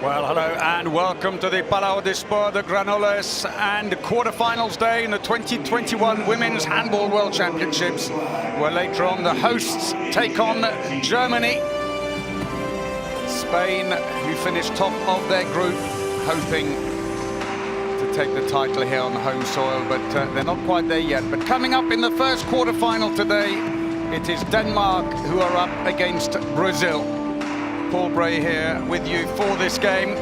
Well, hello and welcome to the Palau de Sport de Granollers and quarterfinals day in the 2021 Women's Handball World Championships, where later on the hosts take on Germany. Spain, who finished top of their group, hoping to take the title here on home soil, but they're not quite there yet. But coming up in the first quarterfinal today, it is Denmark who are up against Brazil. Paul Bray here with you for this game.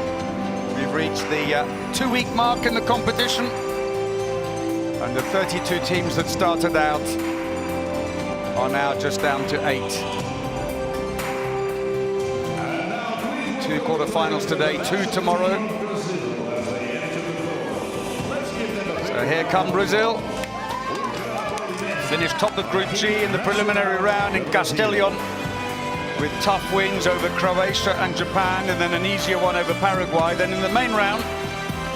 We've reached the 2-week mark in the competition, and the 32 teams that started out are now just down to 8. 2 quarterfinals today, 2 tomorrow. So here come Brazil. Finished top of Group G in the preliminary round in Castellón, with tough wins over Croatia and Japan, and then an easier one over Paraguay. Then in the main round,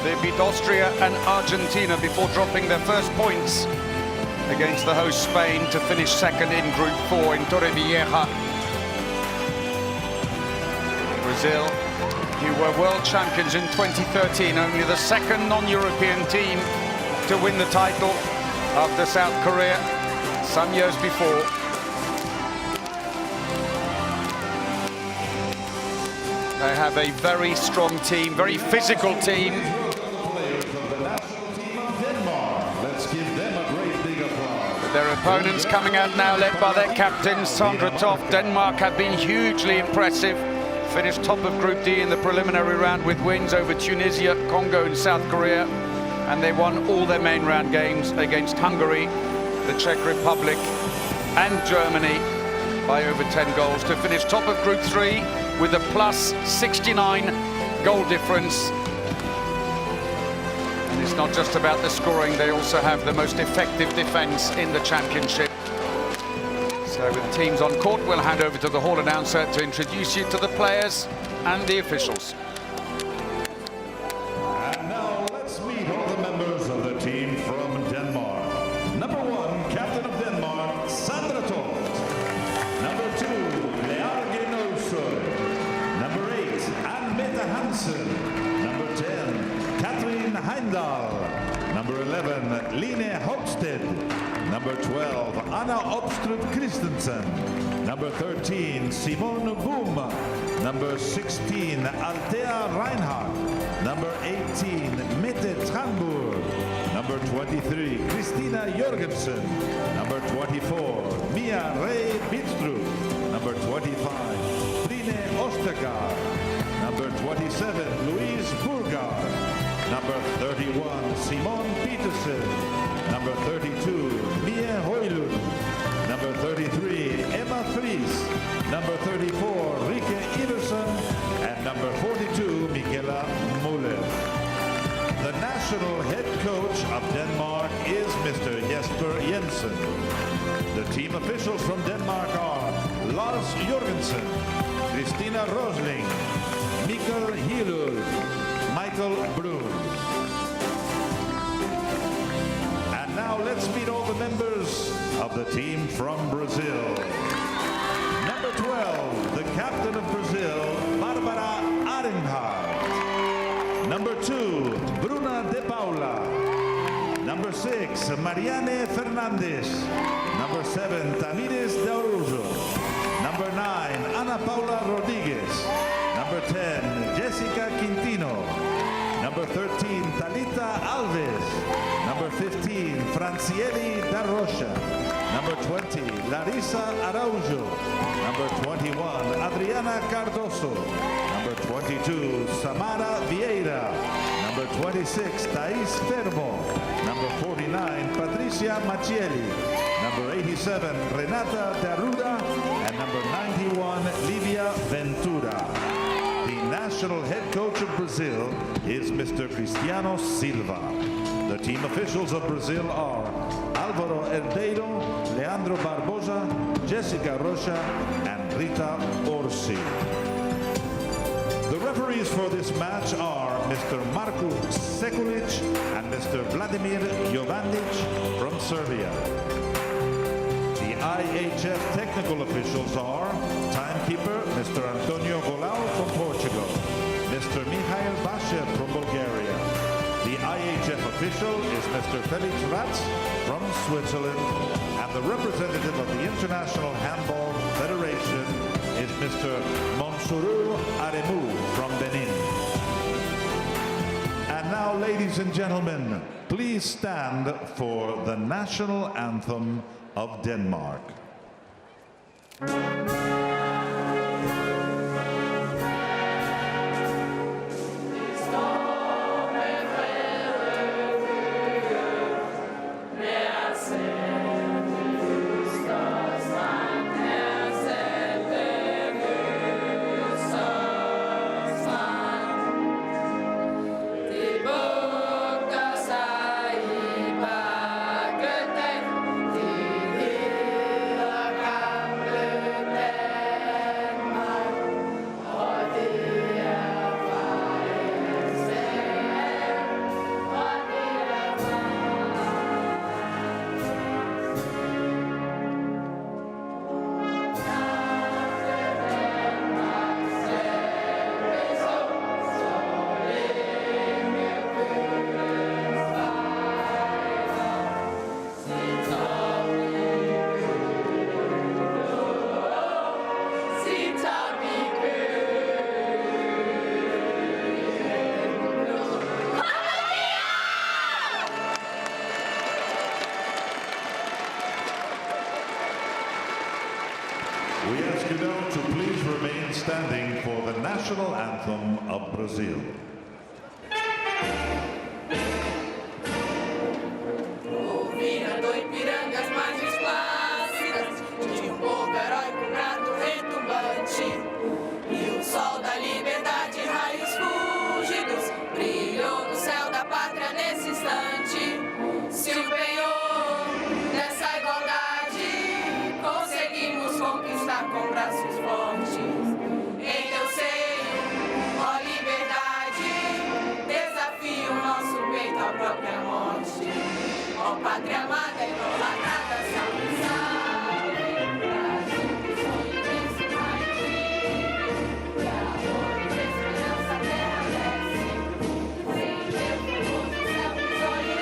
they beat Austria and Argentina before dropping their first points against the host Spain to finish second in Group 4 in Torrevieja. Brazil, who were world champions in 2013, only the second non-European team to win the title after South Korea some years before. They have a very strong team, very physical team. Their opponents coming out now, led by their captain, Sandra Toft. Denmark have been hugely impressive. Finished top of Group D in the preliminary round with wins over Tunisia, Congo and South Korea. And they won all their main round games against Hungary, the Czech Republic and Germany by over 10 goals to finish top of Group 3 with a plus 69 goal difference. And it's not just about the scoring, they also have the most effective defense in the championship. So with teams on court, we'll hand over to the hall announcer to introduce you to the players and the officials. And now let's meet all the members of the team from Denmark. Number 1, captain of Denmark, Sandra Toft. Number 2, Number 8, Anne-Mette Hansen. Number 10, Katrin Heimdal. Number 11, Line Hopsted. Number 12, Anna Opstrup Christensen. Number 13, Simone Boom. Number 16, Althea Reinhardt. Number 18, Mette Tranburg. Number 23, Christina Jorgensen. Number 24, Mia Ray Bidstrup. Number 25, Ostergaard. Number 27, Louise Burgard. Number 31, Simone Petersen. Number 32, Mia Hoylund. Number 33, Emma Fries. Number 34, Rike Iversen. And number 42, Michaela Muller. The national head coach of Denmark is Mr. Jesper Jensen. The team officials from Denmark are Lars Jorgensen, Christina Rosling, Mikkel Hilul, Michael Brun. And now let's meet all the members of the team from Brazil. Number 12, the captain of Brazil, Barbara Arenhardt. Number 2, Bruna De Paula. Number 6, Mariane Fernandes. Number 7, Tamires de Arujo. Number 9, Ana Paula Rodriguez. Number 10, Jessica Quintino. Number 13, Talita Alves. Number 15, Francieli da Rocha. Number 20, Larissa Araujo. Number 21, Adriana Cardoso. Number 22, Samara Vieira. Number 26, Thais Fermo. Number 49, Patricia Macielli. Number 87, Renata Daruda. And number 91, Livia Ventura. The national head coach of Brazil is Mr. Cristiano Silva. The team officials of Brazil are Álvaro Herdeiro, Leandro Barbosa, Jessica Rocha, and Rita Orsi. The referees for this match are Mr. Marko Sekulic and Mr. Vladimir Jovanic from Serbia. The IHF technical officials are timekeeper Mr. Antonio Golau from Portugal, Mr. Mr. Felix Ratz from Switzerland. And the representative of the International Handball Federation is Mr. Monsourou Aremou from Benin. And now, ladies and gentlemen, please stand for the national anthem of Denmark. We ask you now to please remain standing for the national anthem of Brazil. Ouvindo Ipirangas margens plácidas de povo heróico grato retumbante, e o sol da liberdade, raios fúlgidos, brilhou no céu da pátria nesse instante. Se o penhor dessa igualdade conseguimos conquistar com braços fortes, em teu seio, ó liberdade, desafia o nosso peito à própria morte. Ó pátria amada, idolatrada, salve, salve, Brasil, que sonho imenso vai vir, por amor e esperança a terra desce, sem Deus, o céu risonho e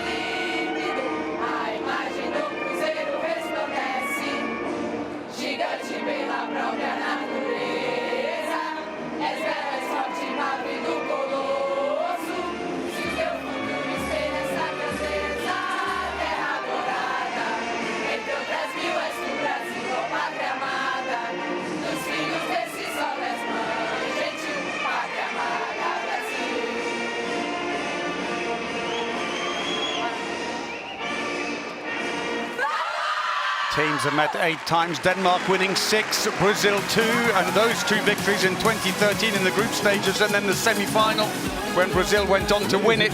límpido, a imagem do cruzeiro resplandece, gigante bem na própria natureza, és bela, és forte, nave do colosso, se o teu futuro espelha essa grandeza, terra adorada, entre outras mil és tu, Brasil, ó pátria amada, dos filhos desse sol és mãe, gentil, pátria amada, Brasil. Teams have met 8 times, Denmark winning 6, Brazil 2, and those 2 victories in 2013 in the group stages and then the semi-final when Brazil went on to win it.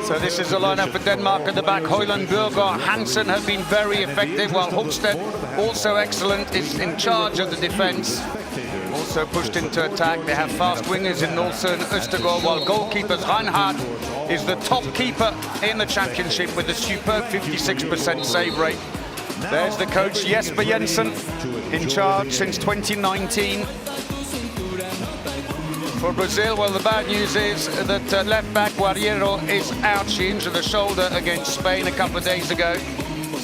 So this is the lineup for Denmark at the back. Højlund, Bjørgaard, Hansen have been very effective, while Hulsted, also excellent, is in charge of the defence. Also pushed into attack. They have fast wingers in Nolsen and Østergaard, while goalkeepers Reinhardt is the top keeper in the championship with a superb 56% save rate. There's the coach Jesper Jensen, in charge since 2019. For Brazil, well, the bad news is that left back Guerreiro is out. She injured the shoulder against Spain a couple of days ago.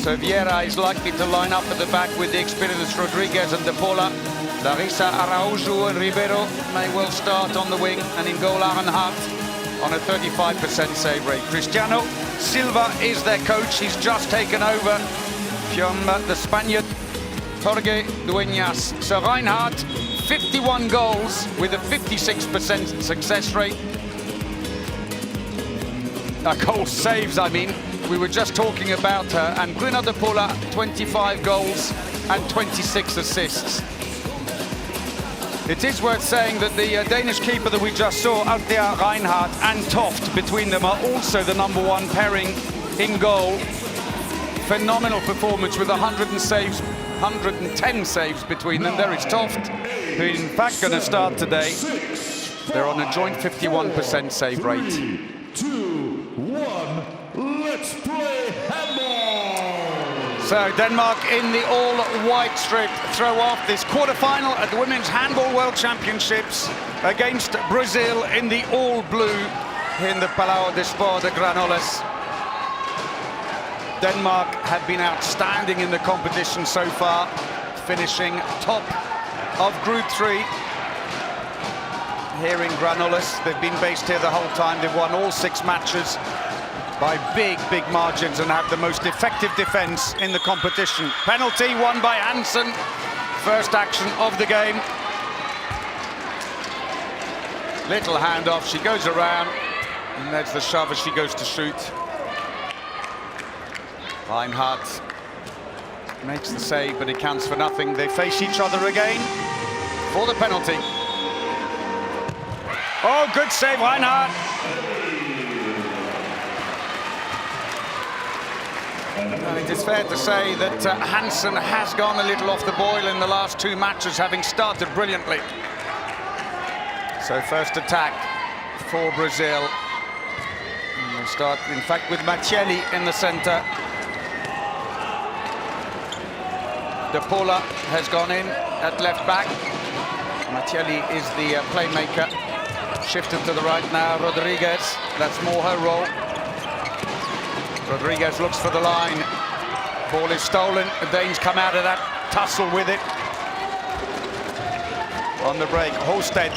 So Vieira is likely to line up at the back with the experienced Rodriguez and De Paula. Larissa Araujo and Ribeiro may well start on the wing, and in goal Reinhardt on a 35% save rate. Cristiano Silva is their coach. He's just taken over from the Spaniard Jorge Dueñas. So Reinhardt, 51 goals with a 56% success rate. Goal saves, I mean. We were just talking about her. And Bruna De Paula, 25 goals and 26 assists. It is worth saying that the Danish keeper that we just saw, Althea Reinhardt and Toft, between them are also the #1 pairing in goal. Phenomenal performance with 110 saves between them. There is Toft, who in fact going to start today. They're on a joint 51% save rate. 3, 2, 1, let's play handball! So Denmark in the all-white strip throw off this quarter-final at the Women's Handball World Championships against Brazil in the all-blue in the Palau de Sport de Granollers. Denmark have been outstanding in the competition so far, finishing top of Group 3 here in Granollers. They've been based here the whole time. They've won all 6 matches by big margins and have the most effective defense in the competition. Penalty won by Hansen. First action of the game. Little handoff, she goes around, and there's the shove as she goes to shoot. Reinhardt makes the save, but it counts for nothing. They face each other again for the penalty. Oh, good save, Reinhardt. Well, it is fair to say that Hansen has gone a little off the boil in the last 2 matches, having started brilliantly. So first attack for Brazil. And we'll start, in fact, with Mattielli in the centre. De Paula has gone in at left back. Mattielli is the playmaker. Shifted to the right now, Rodriguez. That's more her role. Rodriguez looks for the line. Ball is stolen. The Danes come out of that tussle with it. On the break, Holstead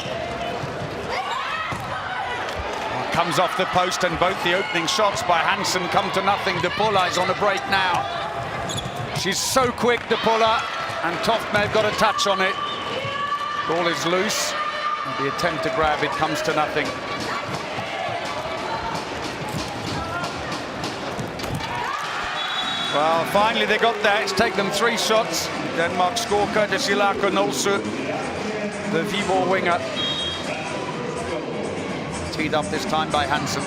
comes off the post, and both the opening shots by Hansen come to nothing. De Paula is on a break now. She's so quick, De Paula, and Toft may have got a touch on it. Ball is loose. The attempt to grab it comes to nothing. Well, finally they got there. It's taken them 3 shots. Denmark score courtesy Lako Nolsø, the Viborg winger. Teed up this time by Hansen.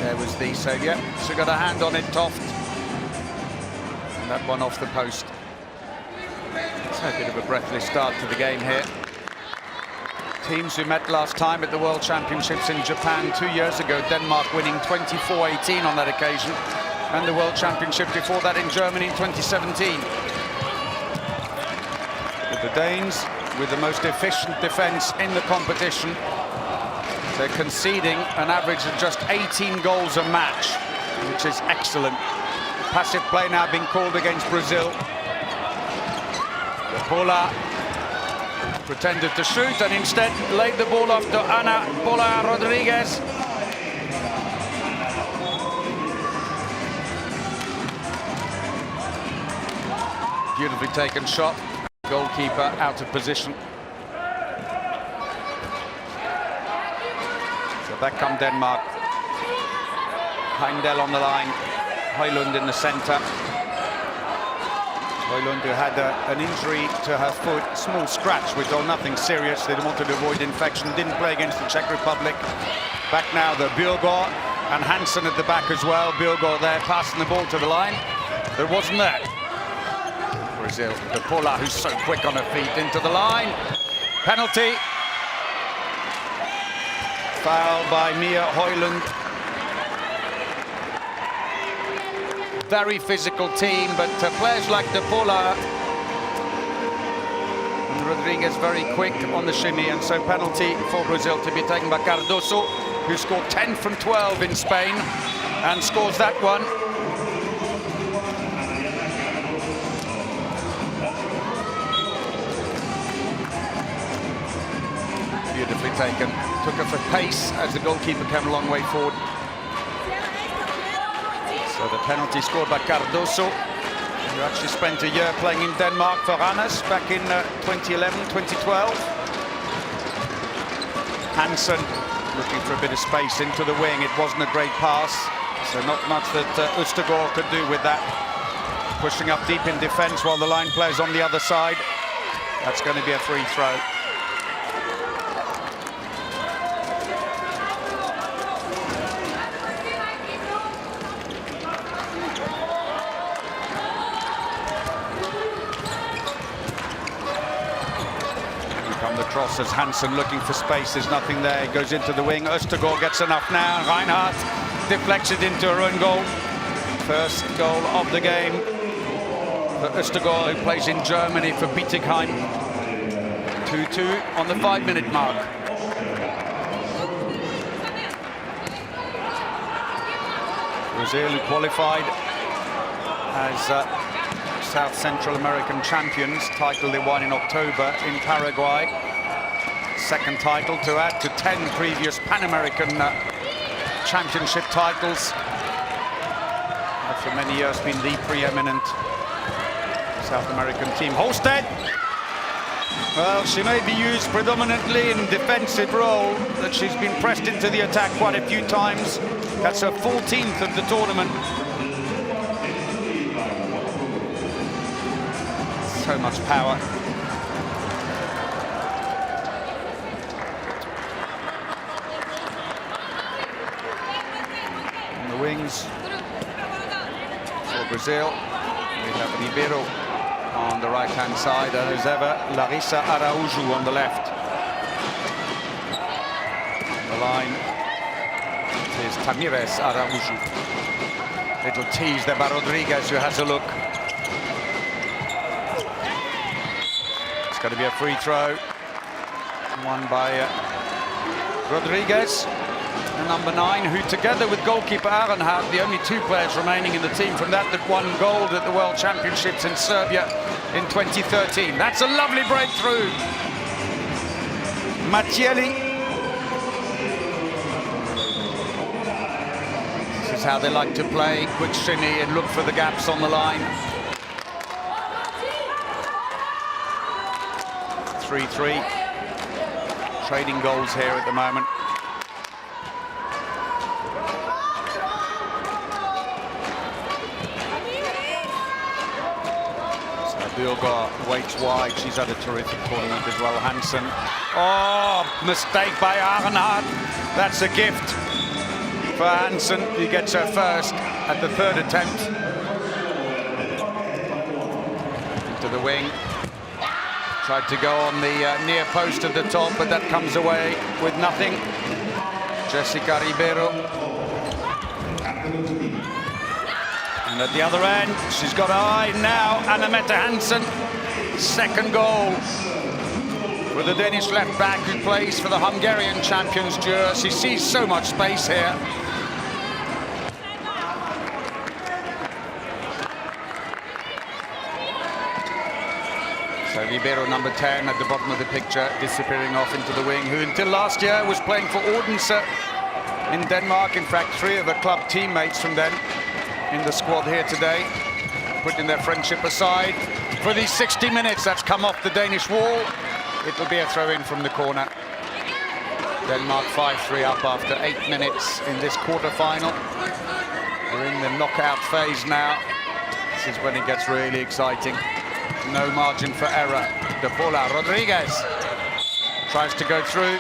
There was the save, yeah. So got a hand on it, Toft. And that one off the post. It's a bit of a breathless start to the game here. Teams who met last time at the World Championships in Japan 2 years ago, Denmark winning 24-18 on that occasion, and the World Championship before that in Germany in 2017. But the Danes, with the most efficient defense in the competition, they're conceding an average of just 18 goals a match, which is excellent. Passive play now being called against Brazil. Paula pretended to shoot and instead laid the ball off to Ana Paula Rodriguez. Beautifully taken shot. Goalkeeper out of position. So back come Denmark. Heindel on the line. Højlund in the centre. Højlund, who had an injury to her foot, small scratch, which was nothing serious. They wanted to avoid infection. Didn't play against the Czech Republic. Back now, the Bjørgaard and Hansen at the back as well. Bjørgaard there, passing the ball to the line. There wasn't that. Brazil, De Paula, who's so quick on her feet, into the line. Penalty. Foul by Mia Højlund. Very physical team, but players like De Paula and Rodriguez very quick on the shimmy, and so penalty for Brazil to be taken by Cardoso, who scored 10 from 12 in Spain and scores that one. Beautifully taken. Took her for pace as the goalkeeper came a long way forward. So the penalty scored by Cardoso, who actually spent a year playing in Denmark for Randers back in 2011, 2012. Hansen looking for a bit of space into the wing. It wasn't a great pass, so not much that Østergaard could do with that. Pushing up deep in defence while the line plays on the other side. That's going to be a free throw. The cross as Hansen looking for space. There's nothing there. It goes into the wing. Østergaard gets enough now. Reinhardt deflects it into her own goal. First goal of the game for Østergaard, who plays in Germany for Bietigheim. 2-2 on the 5-minute mark. Brazil, who qualified as South Central American champions, title they won in October in Paraguay. Second title to add to 10 previous Pan American championship titles. And for many years been the preeminent South American team. Holstead, well, she may be used predominantly in defensive role, but she's been pressed into the attack quite a few times. That's her 14th of the tournament. So much power. On the wings for Brazil, we have Ribeiro on the right-hand side, and as ever, Larissa Araujo on the left. On the line, it is Tamires Araujo. Little tease there by Rodriguez, who has a look. It's going to be a free throw. Won by Rodriguez. And number 9, who together with goalkeeper Arenhard, the only 2 players remaining in the team from that won gold at the World Championships in Serbia in 2013. That's a lovely breakthrough. Mattielli. This is how they like to play. Quick shinny and look for the gaps on the line. 3-3. Trading goals here at the moment. Bjorga waits wide. She's had a terrific tournament as well. Hansen. Oh, mistake by Arenhard. That's a gift for Hansen. He gets her first at the 3rd attempt. Into the wing. Tried to go on the near post at the top, but that comes away with nothing. Jessica Ribeiro. And at the other end, she's got her eye now. Anna-Mette Hansen, second goal for the Danish left back who plays for the Hungarian champions duo. She sees so much space here. So Ribeiro, number 10, at the bottom of the picture, disappearing off into the wing, who until last year was playing for Odense in Denmark. In fact, 3 of her club teammates from then in the squad here today, putting their friendship aside for these 60 minutes. That's come off the Danish wall. It'll be a throw-in from the corner. Denmark 5-3 up after 8 minutes in this quarter-final. We're in the knockout phase now. This is when it gets really exciting. No margin for error. De Paula. Rodriguez tries to go through.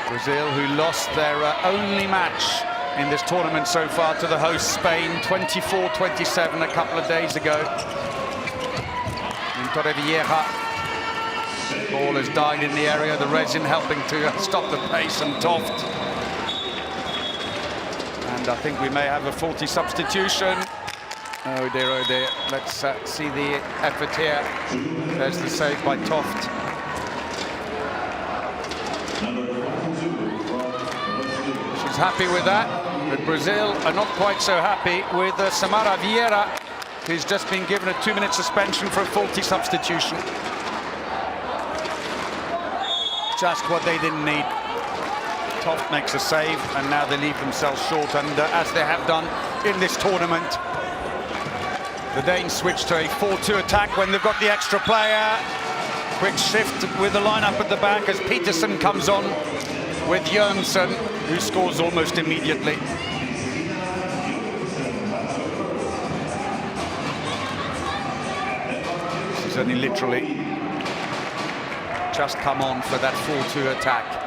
Brazil, who lost their only match in this tournament so far to the host Spain, 24-27 a couple of days ago in Torrevieja. Ball has died in the area, the resin helping to stop the pace, and Toft. And I think we may have a faulty substitution. Oh dear, oh dear. Let's see the effort here. There's the save by Toft. She's happy with that, but Brazil are not quite so happy with Samara Vieira, who's just been given a 2-minute suspension for a faulty substitution. Just what they didn't need. Toft makes a save, and now they leave themselves short, and as they have done in this tournament. The Danes switch to a 4-2 attack when they've got the extra player. Quick shift with the lineup at the back as Peterson comes on with Jönsson, who scores almost immediately. She's only literally just come on for that 4-2 attack.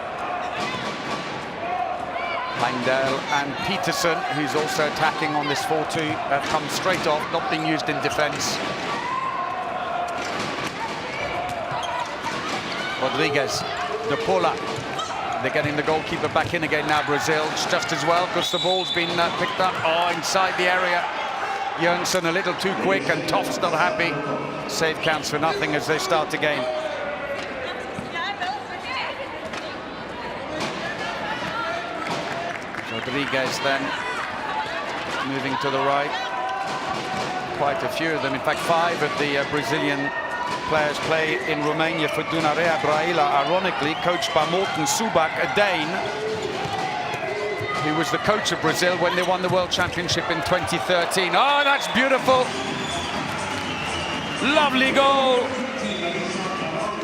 Heindel and Peterson, who's also attacking on this 4-2, have come straight off, not being used in defense. Rodriguez, De Paula. They're getting the goalkeeper back in again now, Brazil. It's just as well, because the ball's been picked up inside the area. Jönsson a little too quick, and Toft's not happy. Save counts for nothing as they start the game. Rodriguez then moving to the right. Quite a few of them. In fact, 5 of the Brazilian players play in Romania for Dunărea Brăila, ironically, coached by Morten Subak, a Dane. He was the coach of Brazil when they won the World Championship in 2013. Oh, that's beautiful. Lovely goal.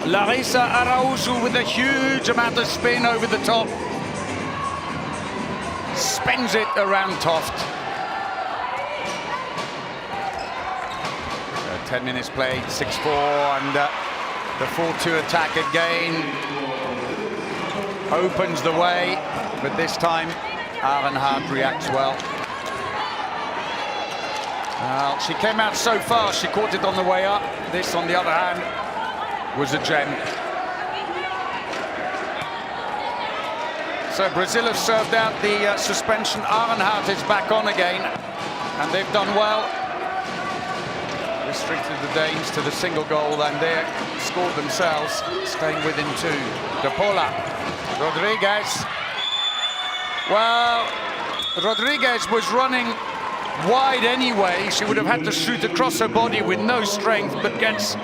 Larissa Araújo with a huge amount of spin over the top. Spins it around Toft. 10 minutes played, 6-4, and the 4-2 attack again opens the way, but this time Arenhard reacts well. She came out so fast, she caught it on the way up. This, on the other hand, was a gem. So Brazil have served out the suspension. Arenhard is back on again, and they've done well. Restricted the Danes to the single goal, and they scored themselves, staying within 2. De Paula, Rodriguez. Well, Rodriguez was running wide anyway. She would have had to shoot across her body with no strength, but gets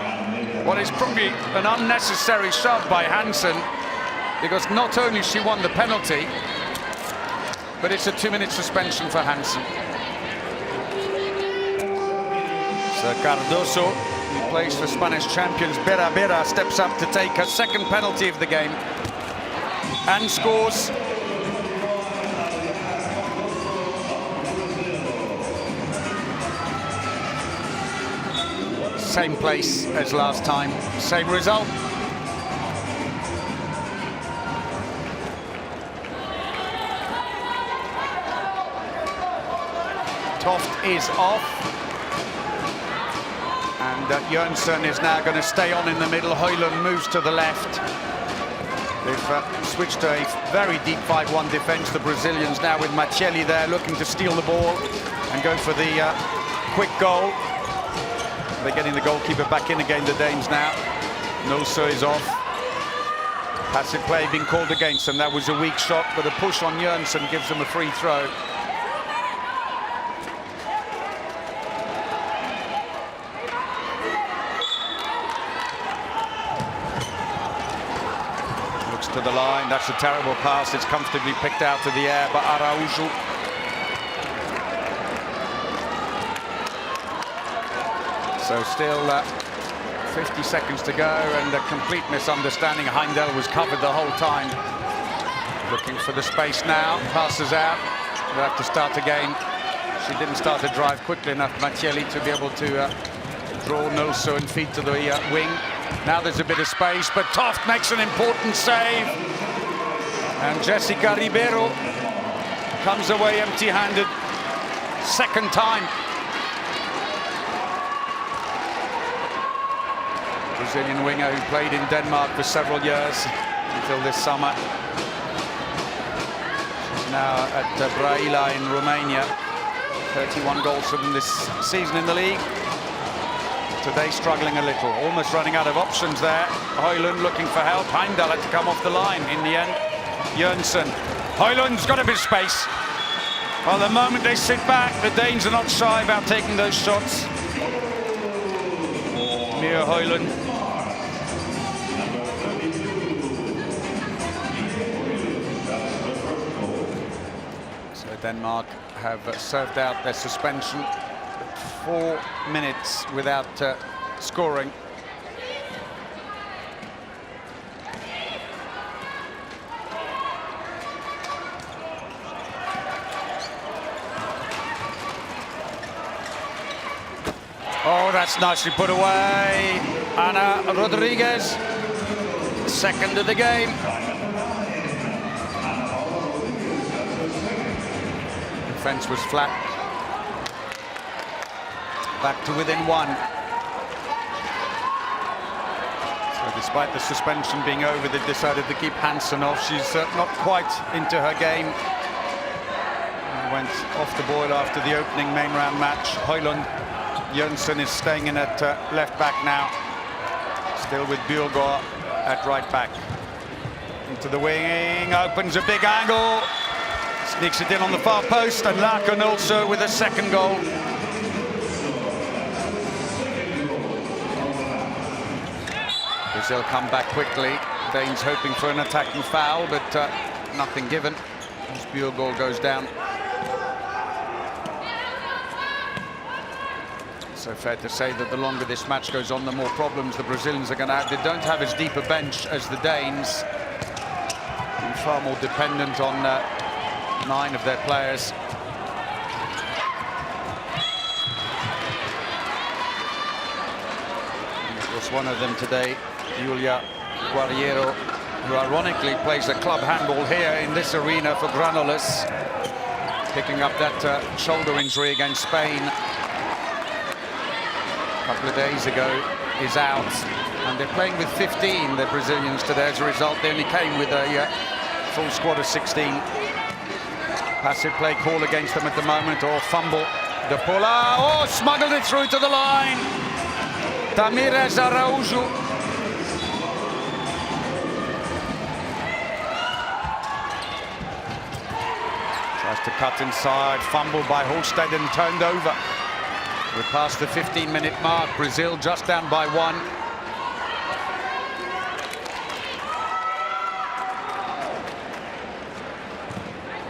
what is probably an unnecessary shove by Hansen, because not only she won the penalty, but it's a 2-minute suspension for Hansen. So Cardoso, who plays for Spanish champions Bera, steps up to take her second penalty of the game and scores. Same place as last time, same result. Toft is off. And Jönsson is now going to stay on in the middle. Højlund moves to the left. They've switched to a very deep 5-1 defense, the Brazilians, now with Macelli there looking to steal the ball and go for the quick goal. They're getting the goalkeeper back in again, the Danes now. Nolso is off. Passive play being called against them. That was a weak shot, but a push on Jönsson gives them a free throw. To the line, that's a terrible pass. It's comfortably picked out to the air by Araújo. So still 50 seconds to go, and a complete misunderstanding. Heindel was covered the whole time. Looking for the space now, passes out. They'll have to start again. She didn't start to drive quickly enough, Macelli, to be able to draw Nolso and feed to the wing. Now there's a bit of space, but Toft makes an important save. And Jessica Ribeiro comes away empty-handed. Second time. Brazilian winger who played in Denmark for several years until this summer. She's now at Brăila in Romania. 31 goals for them this season in the league. Today struggling a little, almost running out of options there. Højlund looking for help. Heindel had to come off the line in the end. Jönsson. Højlund's got a bit of space. Well, the moment they sit back, the Danes are not shy about taking those shots. Mia Højlund. So Denmark have served out their suspension. 4 minutes without scoring. Oh, that's nicely put away. Ana Rodriguez, second of the game. Defense was flat. Back to within 1. So despite the suspension being over, they decided to keep Hansen off. She's not quite into her game. Went off the boil after the opening main round match. Højlund. Jönsson is staying in at left back now. Still with Bjørgaard at right back. Into the wing, opens a big angle. Sneaks it in on the far post, and Lacan also with a second goal. Brazil come back quickly. Danes hoping for an attacking foul, but nothing given as Bjørgaard goes down. So fair to say that the longer this match goes on, the more problems the Brazilians are going to have. They don't have as deep a bench as the Danes, and far more dependent on 9 of their players. And of course, one of them today, Julia Guerriero, who ironically plays the club handball here in this arena for Granollers, picking up that shoulder injury against Spain a couple of days ago, is out. And they're playing with 15, the Brazilians, today. As a result, they only came with a full squad of 16. Passive play call against them at the moment, or fumble. De Paula, oh, smuggled it through to the line. Tamires Araújo. Tries to cut inside, fumbled by Holstead and turned over. We're past the 15-minute mark. Brazil just down by 1.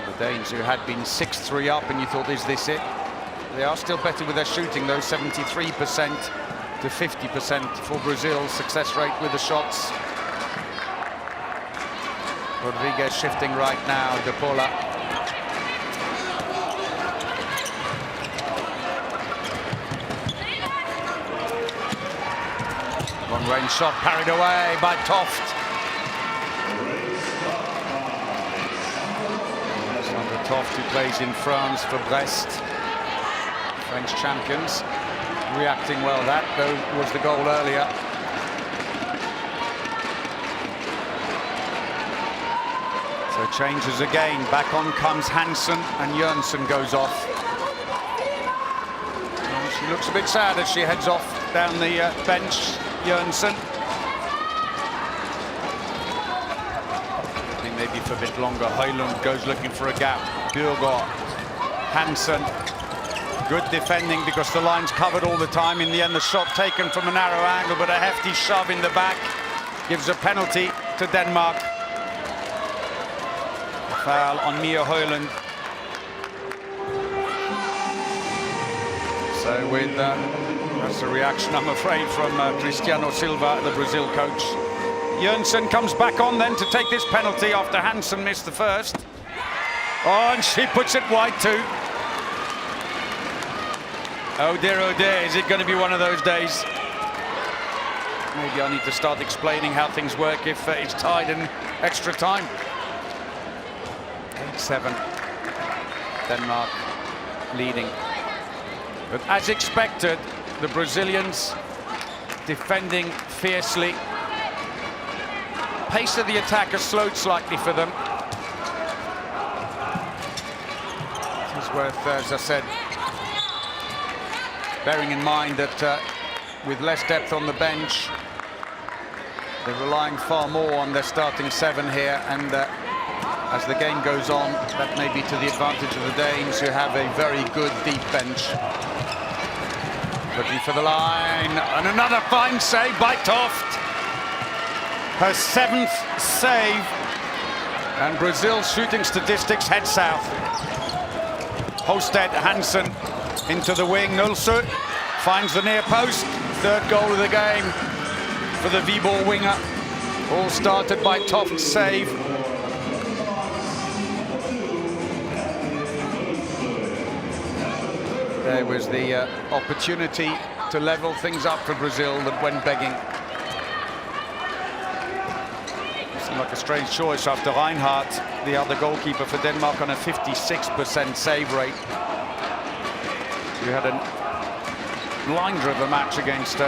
The Danes, who had been 6-3 up, and you thought, is this it? They are still better with their shooting, though. 73% to 50% for Brazil. Success rate with the shots. Rodriguez shifting right now. De Paula. Long-range shot parried away by Toft. Alexander Toft, who plays in France for Brest, French champions, reacting well. That, though, was the goal earlier. So changes again. Back on comes Hansen, and Jørgensen goes off. And she looks a bit sad as she heads off down the bench. Jørgensen. I think maybe for a bit longer. Højlund goes looking for a gap. Bjørgaard. Hansen. Good defending because the line's covered all the time. In the end, the shot taken from a narrow angle, but a hefty shove in the back gives a penalty to Denmark. A foul on Mia Højlund. So with that's a reaction, I'm afraid, from Cristiano Silva, the Brazil coach. Jørgensen comes back on then to take this penalty after Hansen missed the first. Oh, and she puts it wide too. Oh dear, is it going to be one of those days? Maybe I need to start explaining how things work if it's tied in extra time. 8-7. Denmark leading. But as expected, the Brazilians defending fiercely. Pace of the attack has slowed slightly for them. It is worth, as I said, bearing in mind that with less depth on the bench, they're relying far more on their starting 7 here, and as the game goes on, that may be to the advantage of the Danes, who have a very good deep bench. Looking for the line, and another fine save by Toft. Her 7th save, and Brazil's shooting statistics head south. Holstead, Hansen into the wing. Nulsø finds the near post. 3rd goal of the game for the Viborg winger. All started by Toft's save. There was the opportunity to level things up for Brazil that went begging. Seemed like a strange choice after Reinhardt, the other goalkeeper for Denmark, on a 56% save rate. You had a blinder of a match against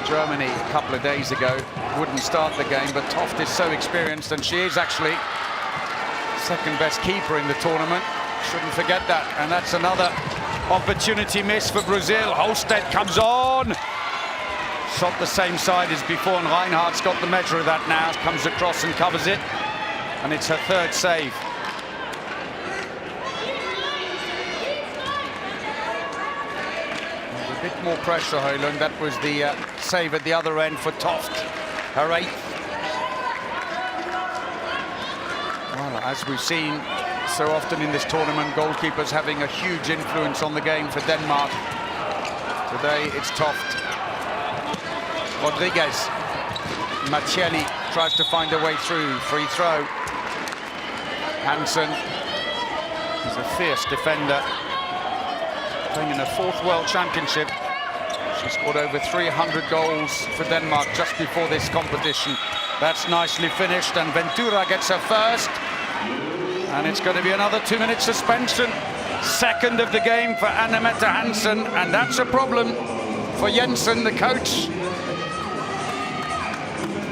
Germany a couple of days ago. Wouldn't start the game, but Toft is so experienced, and she is actually 2nd best keeper in the tournament. Shouldn't forget that. And that's another opportunity miss for Brazil. Holstead comes on. Shot the same side as before, and Reinhardt's got the measure of that now. Comes across and covers it. And it's her third save. A bit more pressure, Højlund. That was the save at the other end for Toft, her 8th. Well, as we've seen so often in this tournament, goalkeepers having a huge influence on the game for Denmark. Today it's Toft. Rodriguez. Marcelli tries to find a way through. Free throw. Hansen is a fierce defender. Playing in her 4th World Championship. She scored over 300 goals for Denmark just before this competition. That's nicely finished, and Ventura gets her first. And it's going to be another 2-minute suspension. Second of the game for Anne-Mette Hansen, and that's a problem for Jensen, the coach.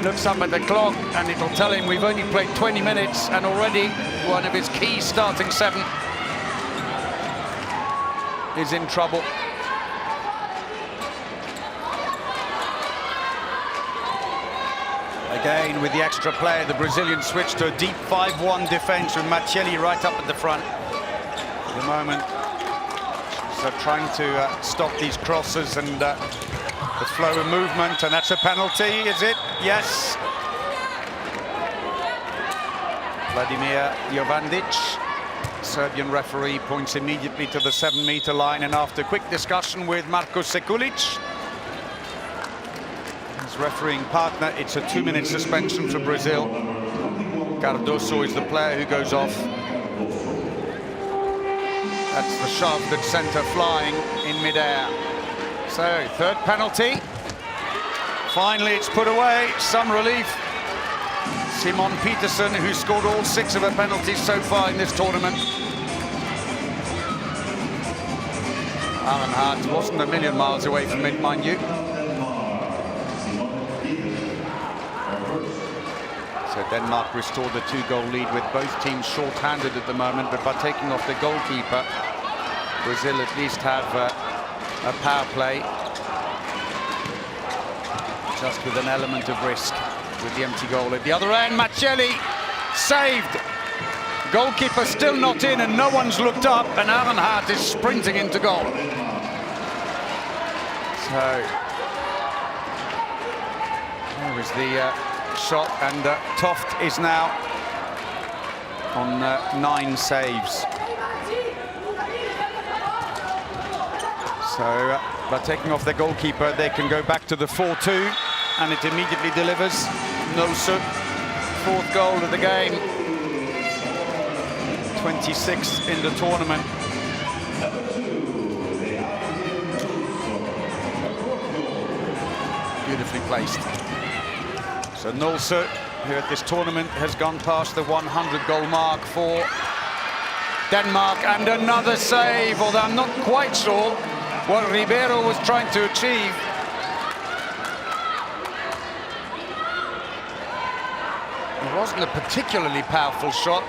Looks up at the clock and it'll tell him we've only played 20 minutes and already one of his key starting 7 is in trouble. Again, with the extra player, the Brazilian switched to a deep 5-1 defense with Marcelli right up at the front. For the moment, she's trying to stop these crosses and the flow of movement, and that's a penalty, is it? Yes. Vladimir Jovandic, Serbian referee, points immediately to the 7-meter line, and after quick discussion with Marko Sekulic, his refereeing partner, it's a 2-minute suspension for Brazil. Cardoso is the player who goes off. That's the shove that sent her flying in midair. So, 3rd penalty. Finally, it's put away. Some relief. Simon Petersen, who scored all 6 of her penalties so far in this tournament. Arenhart wasn't a million miles away from it, mind you. So Denmark restored the 2-goal lead with both teams short-handed at the moment, but by taking off the goalkeeper, Brazil at least have a power play, just with an element of risk with the empty goal at the other end. Marcelli saved. Goalkeeper still not in and no one's looked up, and Arenhart is sprinting into goal. So there was the shot, and Toft is now on 9 saves. So by taking off their goalkeeper, they can go back to the 4-2, and it immediately delivers. Nolsø, 4th goal of the game, 26th in the tournament. Beautifully placed. So Nolsø, who at this tournament has gone past the 100-goal mark for Denmark, and another save, although I'm not quite sure what Ribeiro was trying to achieve. It wasn't a particularly powerful shot.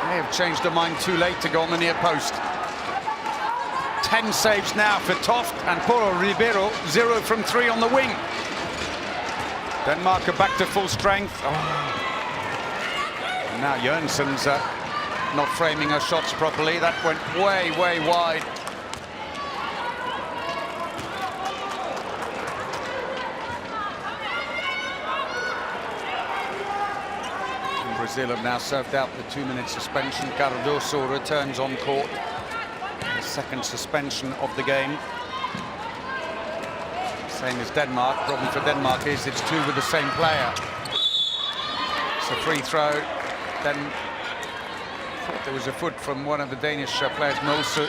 May have changed her mind too late to go on the near post. 10 saves now for Toft, and Paulo Ribeiro 0 from 3 on the wing. Denmark are back to full strength. And now Jørgensen's not framing her shots properly. That went way, way wide. And Brazil have now served out the 2-minute suspension. Cardoso returns on court. The 2nd suspension of the game. Same as Denmark. Problem for Denmark is it's 2 with the same player. It's a free throw. Then thought there was a foot from one of the Danish players, Nolsø.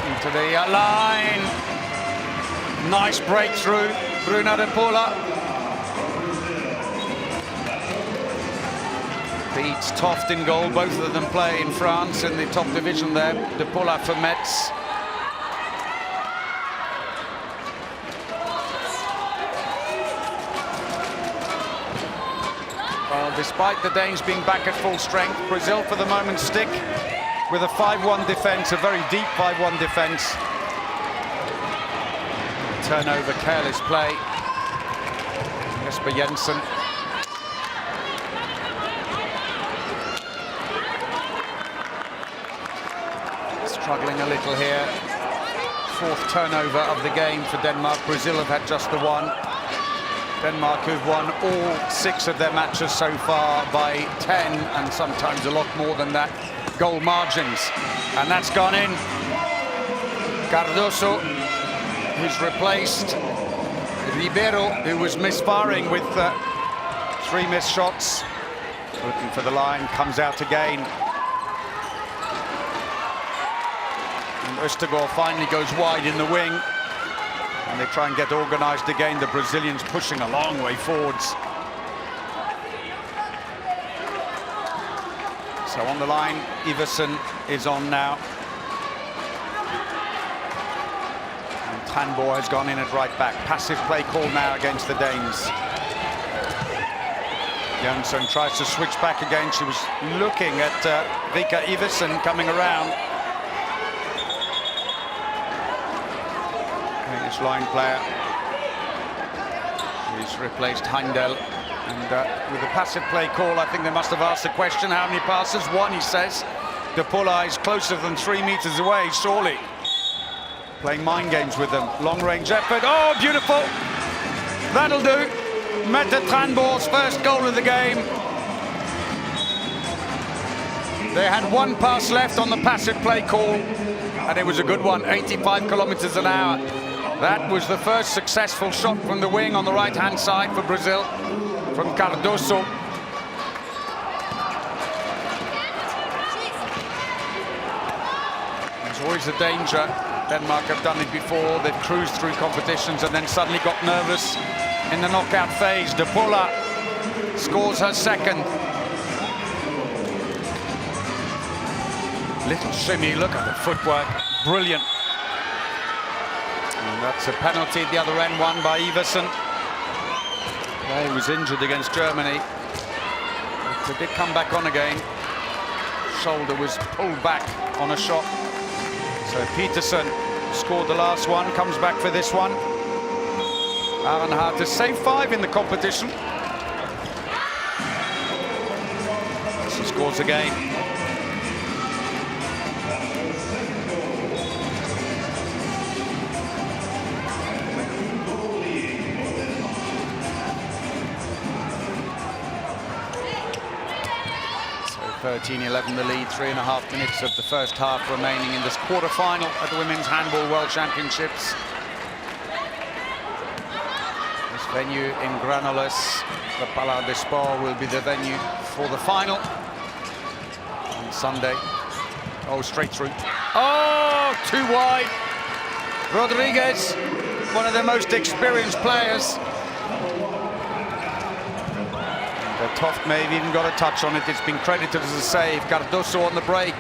Into the line. Nice breakthrough. Bruna de Paula beats Toft in goal. Both of them play in France in the top division there. De Paula for Metz. Well, despite the Danes being back at full strength, Brazil for the moment stick with a 5-1 defense, a very deep 5-1 defense. turnover, careless play. Jesper Jensen. Struggling a little here. Fourth turnover of the game for Denmark. Brazil have had just the one. Denmark who've won all 6 of their matches so far by 10 and sometimes a lot more than that goal margins. And that's gone in. Cardoso, who's replaced Ribeiro, who was misfiring with 3 missed shots. Looking for the line, comes out again. And Østergaard finally goes wide in the wing. And they try and get organised again. The Brazilians pushing a long way forwards. So on the line, Iversen is on now. And Thanborg has gone in at right back. Passive play call now against the Danes. Jensen tries to switch back again. She was looking at Vika Iversen coming around. Danish line player. He's replaced Heindel. And with a passive play call, I think they must have asked the question, how many passes? 1, he says. De Paula is closer than 3 meters away, surely. Playing mind games with them. Long-range effort. Oh, beautiful! That'll do. Mette Thanborg's first goal of the game. They had 1 pass left on the passive play call, and it was a good one, 85 kilometers an hour. That was the first successful shot from the wing on the right-hand side for Brazil, from Cardoso. There's always a danger. Denmark have done it before. They've cruised through competitions and then suddenly got nervous in the knockout phase. De Paula scores her second. Little shimmy, look at the footwork, brilliant. And that's a penalty at the other end, won by Iversen. He was injured against Germany. But they did come back on again. Shoulder was pulled back on a shot. So Peterson scored the last one, comes back for this one. Arenhart has saved 5 in the competition. She scores again. So 13-11 the lead, 3.5 minutes of the first half remaining in this quarter-final at the Women's Handball World Championships. Venue in Granollers, the Palais des Sports will be the venue for the final on Sunday. Oh, straight through. Oh, too wide. Rodriguez, one of the most experienced players. The Toft may have even got a touch on it. It's been credited as a save. Cardoso on the break.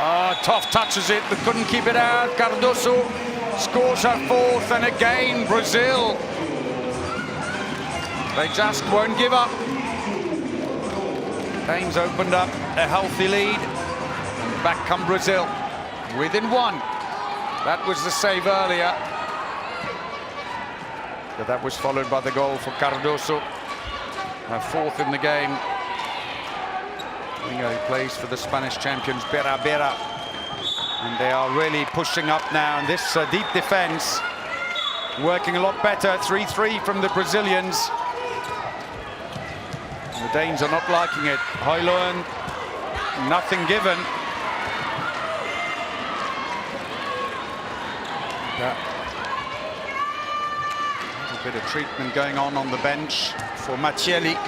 Oh, Toft touches it but couldn't keep it out. Cardoso scores her 4th, and again Brazil. They just won't give up. Danes opened up a healthy lead. And back come Brazil within 1. That was the save earlier. But that was followed by the goal for Cardoso. Her 4th in the game. He plays for the Spanish champions, Bera. And they are really pushing up now. And this deep defense working a lot better. 3-3 from the Brazilians. The Danes are not liking it. Højlund, nothing given. A little bit of treatment going on the bench for Mattielli.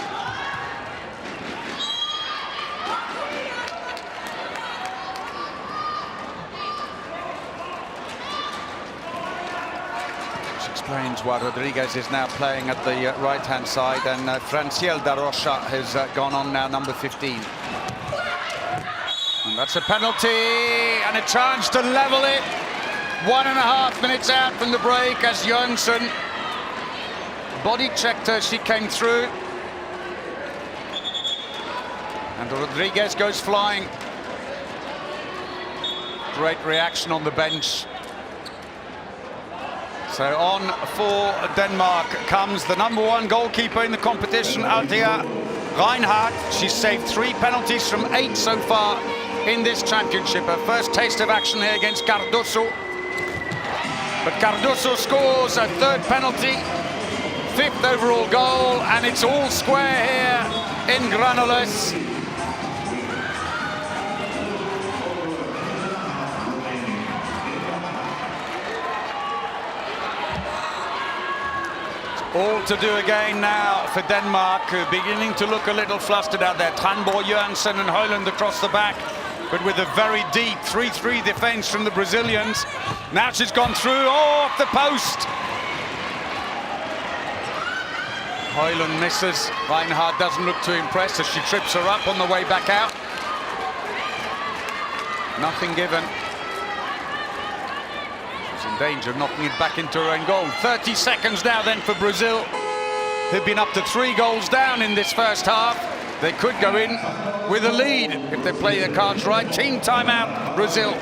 Explains why Rodriguez is now playing at the right-hand side, and Franciel da Rocha has gone on now, number 15. And that's a penalty, and a chance to level it. 1.5 minutes out from the break as Jensen body checked her, she came through. And Rodriguez goes flying. Great reaction on the bench So on for Denmark comes the #1 goalkeeper in the competition, Althea Reinhardt. She's saved 3 penalties from 8 so far in this championship. Her first taste of action here against Cardoso. But Cardoso scores a 3rd penalty, 5th overall goal, and it's all square here in Granollers. All to do again now for Denmark, beginning to look a little flustered out there. Tranborg, Jørgensen and Højlund across the back, but with a very deep 3-3 defense from the Brazilians. Now she's gone through, off the post. Højlund misses. Reinhardt doesn't look too impressed as she trips her up on the way back out. Nothing given. In danger of knocking it back into her own goal. 30 seconds now then for Brazil, who've been up to 3 goals down in this first half. They could go in with a lead if they play their cards right. Team timeout, Brazil.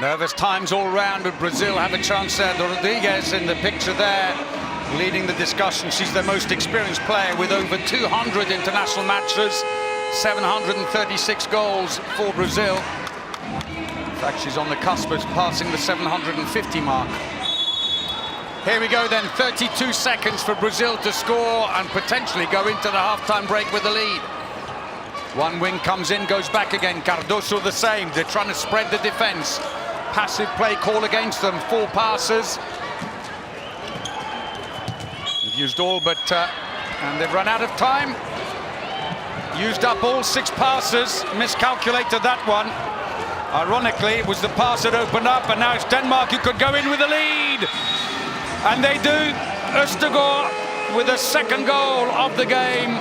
Nervous times all round, but Brazil have a chance there. Rodriguez in the picture there, leading the discussion. She's the most experienced player with over 200 international matches, 736 goals for Brazil. In fact, she's on the cusp of passing the 750 mark. Here we go then, 32 seconds for Brazil to score and potentially go into the half-time break with the lead. One wing comes in, goes back again. Cardoso the same. They're trying to spread the defense. Passive play call against them. 4 passes. They've used all but, and they've run out of time. Used up all 6 passes. Miscalculated that one. Ironically, it was the pass that opened up, and now it's Denmark who could go in with the lead. And they do. Østergaard with the 2nd goal of the game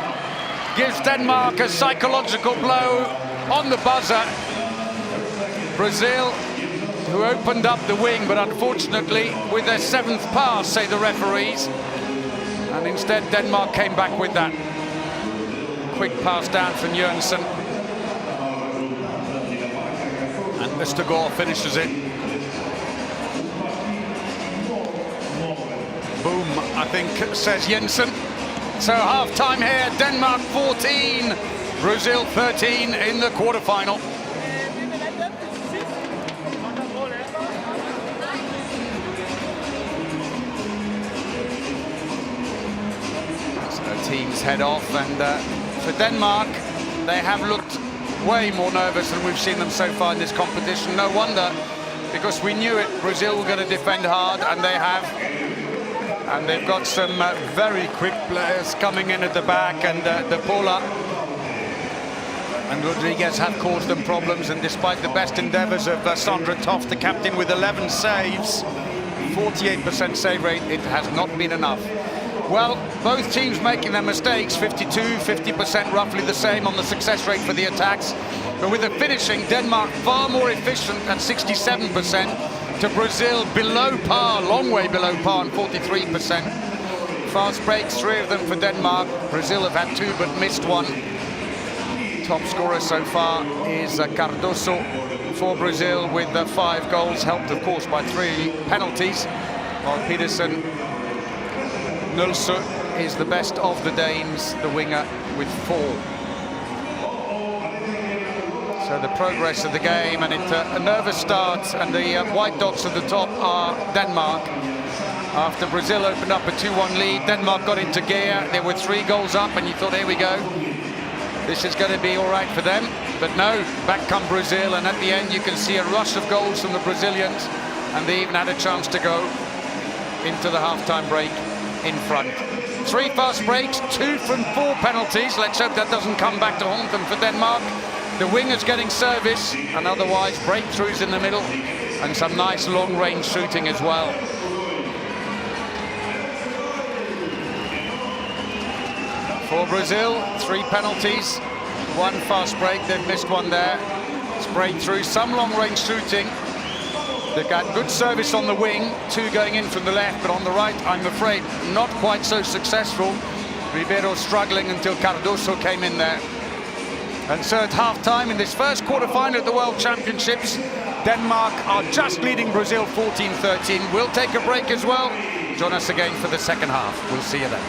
gives Denmark a psychological blow on the buzzer. Brazil, who opened up the wing, but unfortunately with their 7th pass, say the referees. And instead Denmark came back with that quick pass down from Jørgensen. And Østergaard finishes it. Boom, I think, says Jensen. So half-time here, Denmark 14, Brazil 13 in the quarter-final. So teams head off, and for Denmark, they have looked way more nervous than we've seen them so far in this competition. No wonder, because we knew it, Brazil were going to defend hard, and they have. And they've got some very quick players coming in at the back, and De Paula and Rodriguez have caused them problems. And despite the best endeavours of Sandra Toft, the captain, with 11 saves, 48% save rate, it has not been enough. Well, both teams making their mistakes, 52, 50%, roughly the same on the success rate for the attacks. But with the finishing, Denmark far more efficient at 67%. To Brazil below par, long way below par, and 43%. Fast breaks, 3 of them for Denmark. Brazil have had 2 but missed 1. Top scorer so far is Cardoso for Brazil with 5 goals, helped of course by 3 penalties. While Pedersen Nulse is the best of the Danes, the winger, with 4. So the progress of the game, and it's a nervous start, and the white dots at the top are Denmark. After Brazil opened up a 2-1 lead, Denmark got into gear. There were 3 goals up, and you thought, here we go. This is going to be all right for them. But no, back come Brazil, and at the end you can see a rush of goals from the Brazilians, and they even had a chance to go into the half-time break in front. 3 fast breaks, 2 from 4 penalties. Let's hope that doesn't come back to haunt them for Denmark. The wingers getting service, and otherwise breakthroughs in the middle, and some nice long-range shooting as well. For Brazil, 3 penalties, 1 fast break. They've missed one there. It's breakthrough, some long-range shooting. They've got good service on the wing, 2 going in from the left, but on the right, I'm afraid, not quite so successful. Ribeiro struggling until Cardoso came in there. And so at half-time in this first quarter-final at the World Championships, Denmark are just leading Brazil 14-13. We'll take a break as well. Join us again for the second half. We'll see you then.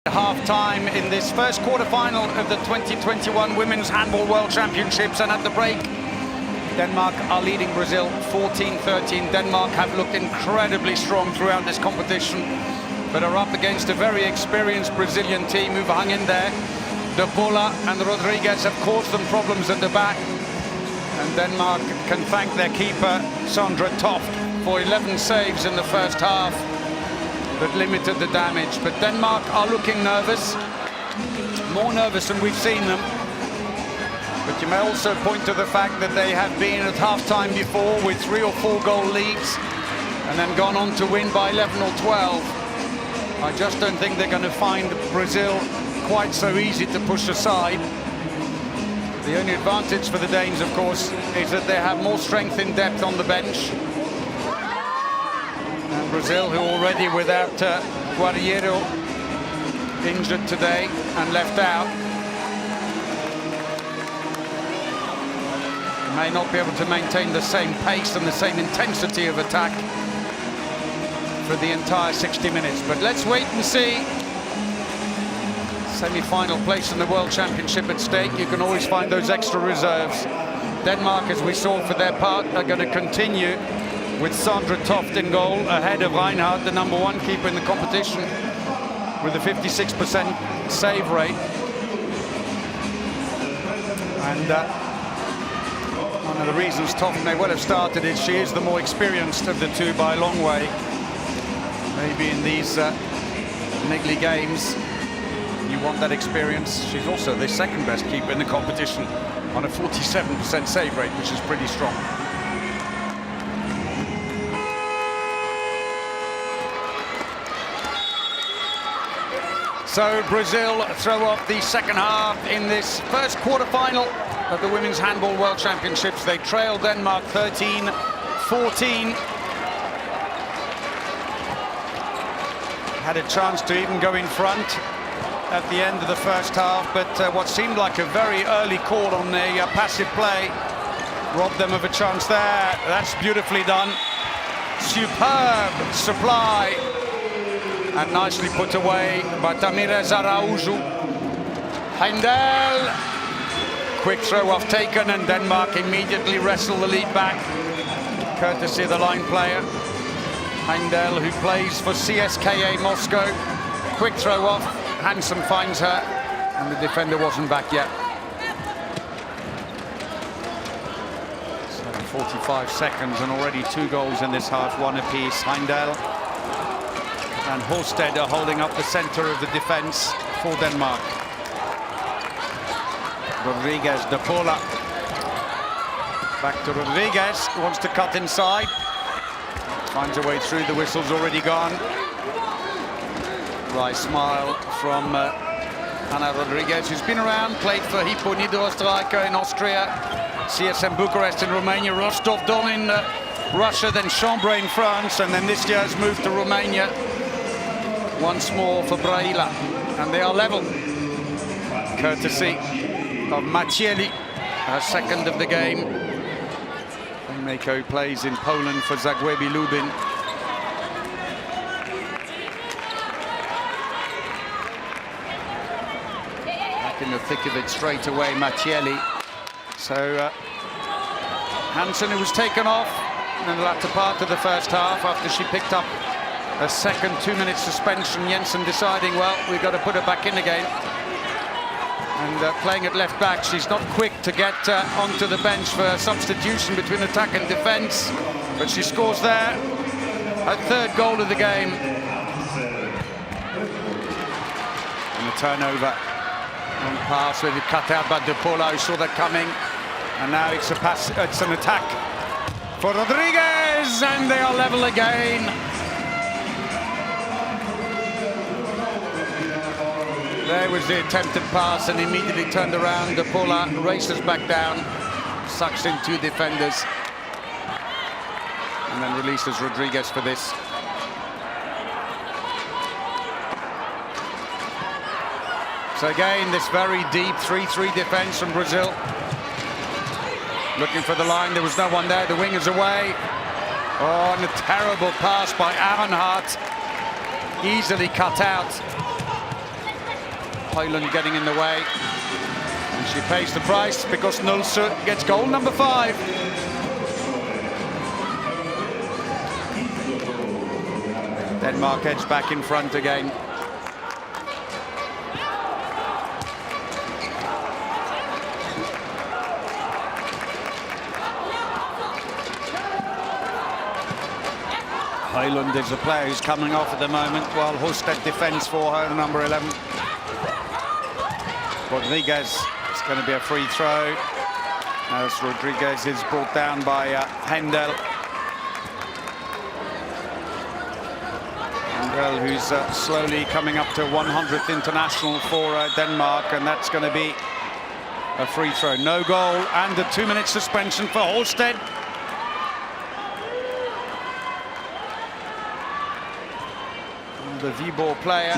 Half-time in this first quarter-final of the 2021 Women's Handball World Championships, and at the break, Denmark are leading Brazil 14-13. Denmark have looked incredibly strong throughout this competition, but are up against a very experienced Brazilian team who've hung in there. De Paula and Rodriguez have caused them problems at the back, and Denmark can thank their keeper, Sandra Toft, for 11 saves in the first half that limited the damage. But Denmark are looking nervous, more nervous than we've seen them. But you may also point to the fact that they have been at half-time before with 3 or 4 goal leads and then gone on to win by 11 or 12. I just don't think they're going to find Brazil quite so easy to push aside. The only advantage for the Danes, of course, is that they have more strength in depth on the bench. And Brazil, who already without Guerreiro injured today and left out, may not be able to maintain the same pace and the same intensity of attack for the entire 60 minutes. But let's wait and see. Semi-final place in the World Championship at stake. You can always find those extra reserves. Denmark, as we saw for their part, are going to continue with Sandra Toft in goal, ahead of Reinhardt, the #1 keeper in the competition, with a 56% save rate. And one of the reasons Toft may well have started is she is the more experienced of the two by a long way. Maybe in these niggly games, you want that experience. She's also the second best keeper in the competition on a 47% save rate, which is pretty strong. So Brazil throw off the second half in this first quarter-final of the Women's Handball World Championships. They trail Denmark 13-14. Had a chance to even go in front at the end of the first half, but what seemed like a very early call on the passive play robbed them of a chance there. That's beautifully done. Superb supply and nicely put away by Tamires Araújo. Heindel, quick throw off taken, and Denmark immediately wrestle the lead back, courtesy of the line player Heindel, who plays for CSKA Moscow. Quick throw off, Hansen finds her, and the defender wasn't back yet. So 45 seconds and already 2 goals in this half, 1 apiece. Heindel and Horsted are holding up the center of the defense for Denmark. Rodriguez, De Paula. Back to Rodriguez, who wants to cut inside. Finds a way through, the whistle's already gone. Dry smile from Ana Rodriguez, who's been around, played for Hypo Niederösterreich in Austria, CSM Bucharest in Romania, Rostov-Don in Russia, then Chambray in France, and then this year has moved to Romania once more for Braila. And they are level, courtesy of Macieli, her second of the game. Mako plays in Poland for Zagłębie Lubin. Back in the thick of it straight away, Macieli. So Hansen, who was taken off in the latter part of the first half after she picked up a second 2-minute suspension, Jensen deciding, well, we've got to put her back in again. And playing at left back, she's not quick to get onto the bench for a substitution between attack and defense, but she scores there, her 3rd goal of the game. And the turnover on pass, with it cut out by De Paula, who saw that coming, and now it's a pass, it's an attack for Rodriguez, and they are level again. There was the attempted pass, and immediately turned around. De Paula races back down, sucks in 2 defenders, and then releases Rodriguez for this. So again, this very deep 3-3 defense from Brazil. Looking for the line, there was no one there, the wingers away. Oh, and a terrible pass by Aronhart, easily cut out. Højlund getting in the way. And she pays the price because Nulse gets goal number 5. Denmark edge back in front again. Højlund is the player who's coming off at the moment, while Husted defends for her, number 11. Rodriguez, it's going to be a free throw, as Rodriguez is brought down by Hendel. Hendel, who's slowly coming up to 100th international for Denmark, and that's going to be a free throw. No goal and a 2-minute suspension for Husted. The Viborg player.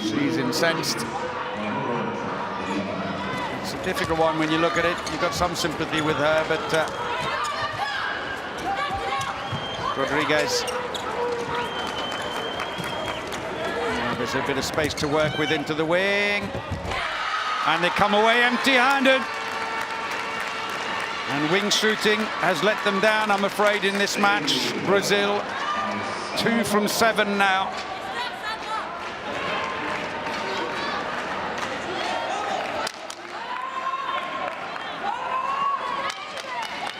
She's incensed. It's a difficult one when you look at it. You've got some sympathy with her, but Rodriguez. There's a bit of space to work with into the wing. And they come away empty-handed. And wing shooting has let them down, I'm afraid, in this match. Brazil, 2 from 7 now.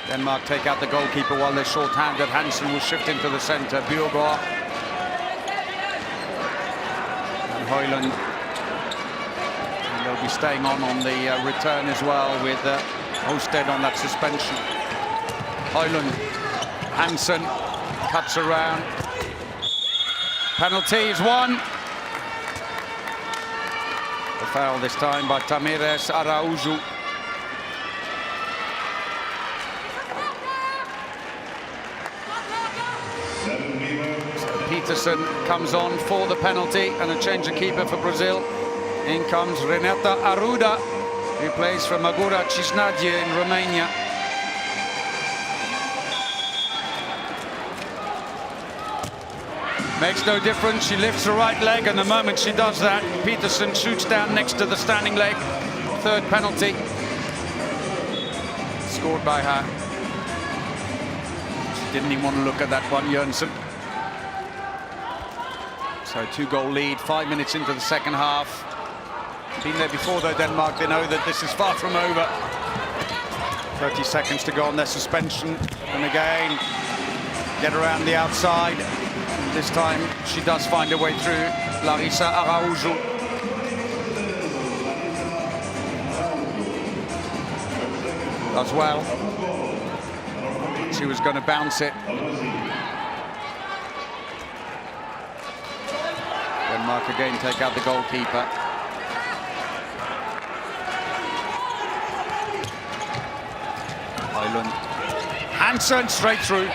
Denmark take out the goalkeeper while they're short-handed. Hansen will shift into the centre. Bjørgaard. And Højlund. And they'll be staying on the return as well with Husted on that suspension. Højlund, Hansen cuts around. Penalty is won. The foul this time by Tamires Araújo. So Peterson comes on for the penalty and a change of keeper for Brazil. In comes Renata Arruda, who plays for Magura Cisnadie in Romania. Makes no difference, she lifts her right leg, and the moment she does that, Peterson shoots down next to the standing leg. 3rd penalty. Scored by her. She didn't even want to look at that one, Jørgensen. So 2-goal lead, 5 minutes into the second half. Been there before though, Denmark. They know that this is far from over. 30 seconds to go on their suspension. And again, get around the outside. This time she does find her way through. Larissa Araújo. Does well. She was going to bounce it. Denmark again take out the goalkeeper. Højlund. Hansen straight through.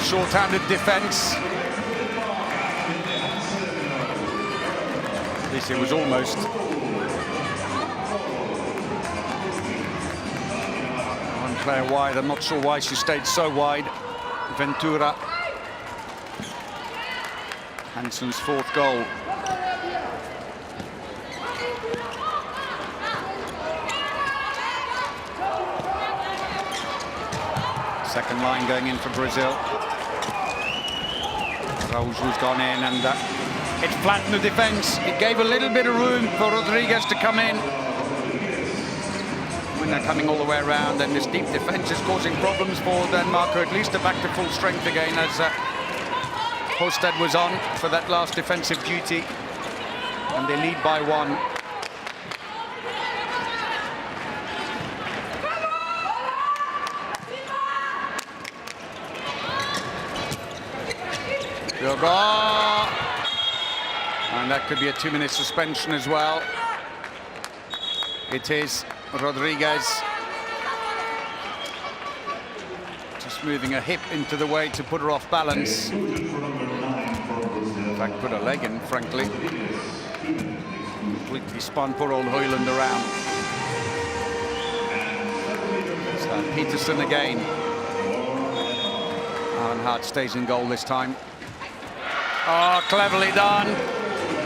Short-handed defence. This it was almost. One player wide. I'm not sure why she stayed so wide. Ventura. Hansen's 4th goal. Second line going in for Brazil. Araújo's gone in, and it flattened the defence. It gave a little bit of room for Rodriguez to come in. When they're coming all the way around, and this deep defence is causing problems for Denmark, or at least they're back to full strength again, as Husted was on for that last defensive duty. And they lead by 1. And that could be a 2-minute suspension as well. It is Rodriguez. Just moving a hip into the way to put her off balance. In fact, put her leg in, frankly. Completely spun poor old Højlund around. So Peterson again. Arnhart stays in goal this time. Oh, cleverly done.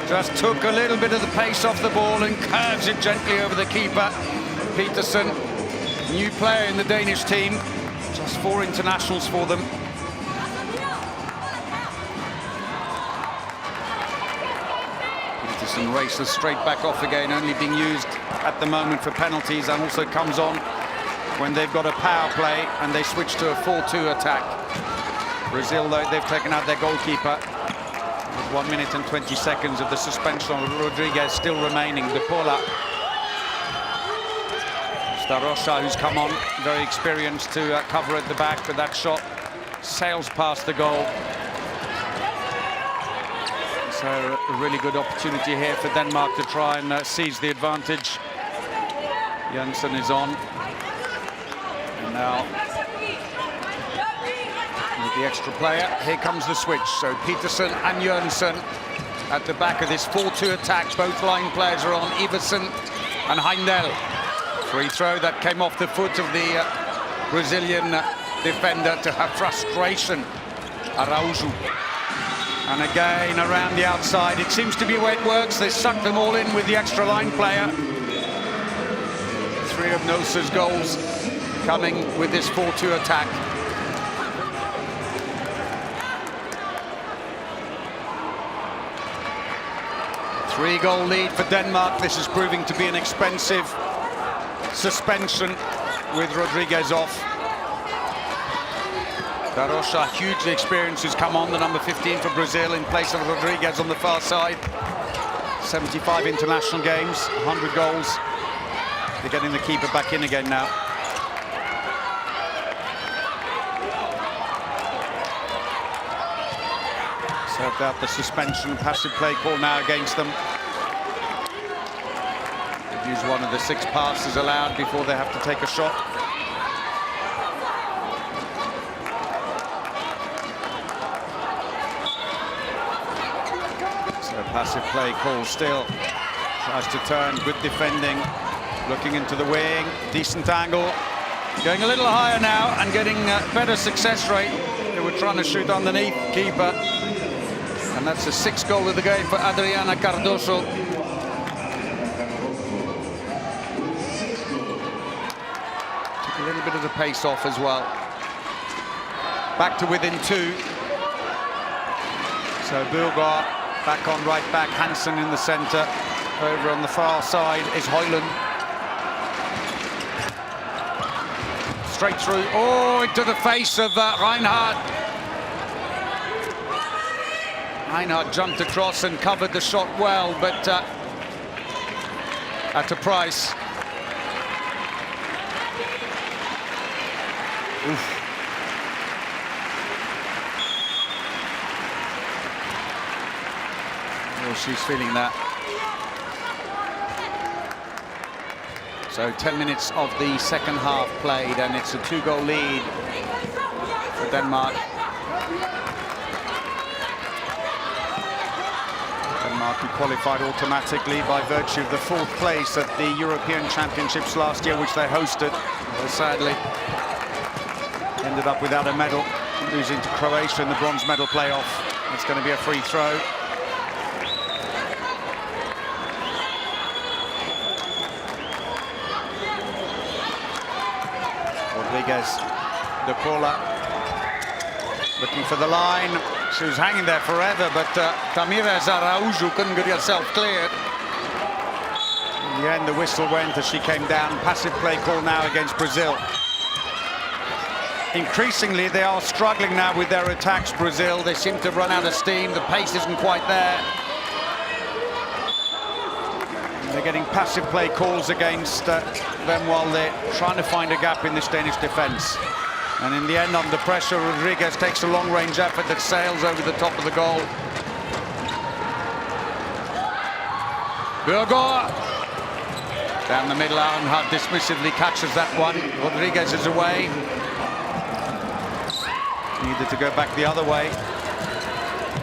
Just took a little bit of the pace off the ball and curves it gently over the keeper. Peterson, new player in the Danish team. Just 4 internationals for them. Peterson races straight back off again, only being used at the moment for penalties, and also comes on when they've got a power play and they switch to a 4-2 attack. Brazil, though, they've taken out their goalkeeper. With 1 minute and 20 seconds of the suspension on Rodriguez still remaining. De Paula. Starosa, who's come on, very experienced to cover at the back, but that shot sails past the goal. So a really good opportunity here for Denmark to try and seize the advantage. Jensen is on. And now, with the extra player, here comes the switch. So Peterson and Jensen at the back of this 4-2 attack. Both line players are on, Iversen and Heindel. Free throw that came off the foot of the Brazilian defender to her frustration. Araujo. And again around the outside. It seems to be where it works. They suck them all in with the extra line player. 3 of Nosa's goals coming with this 4-2 attack. Three-goal lead for Denmark. This is proving to be an expensive suspension with Rodriguez off. Darocha, hugely experienced, has come on, the number 15 for Brazil in place of Rodriguez on the far side. 75 international games, 100 goals. They're getting the keeper back in again now. Served out the suspension, passive play call now against them. Use one of the 6 passes allowed before they have to take a shot. So passive play call still. Tries to turn, good defending. Looking into the wing, decent angle. Going a little higher now and getting better success rate. They were trying to shoot underneath keeper. And that's the 6th goal of the game for Adriana Cardoso. Took a little bit of the pace off as well. Back to within 2. So Burgaard back on right back, Hansen in the centre. Over on the far side is Højlund. Straight through, oh, into the face of Reinhardt. Reinhardt jumped across and covered the shot well, but at a price. Oof. Oh, she's feeling that. So 10 minutes of the second half played, and it's a 2-goal lead for Denmark. Denmark who qualified automatically by virtue of the 4th place at the European Championships last year, which they hosted. But sadly, ended up without a medal, losing to Croatia in the bronze medal playoff. It's going to be a free throw. Rodriguez, De Paula, looking for the line. She was hanging there forever, but Tamires Araujo couldn't get herself cleared. In the end, the whistle went as she came down. Passive play call now against Brazil. Increasingly, they are struggling now with their attacks, Brazil. They seem to have run out of steam. The pace isn't quite there. They're getting passive play calls against them while they're trying to find a gap in this Danish defence. And in the end, under pressure, Rodriguez takes a long-range effort that sails over the top of the goal. Burgaard. Down the middle, Arnhart dismissively catches that one. Rodriguez is away. Needed to go back the other way.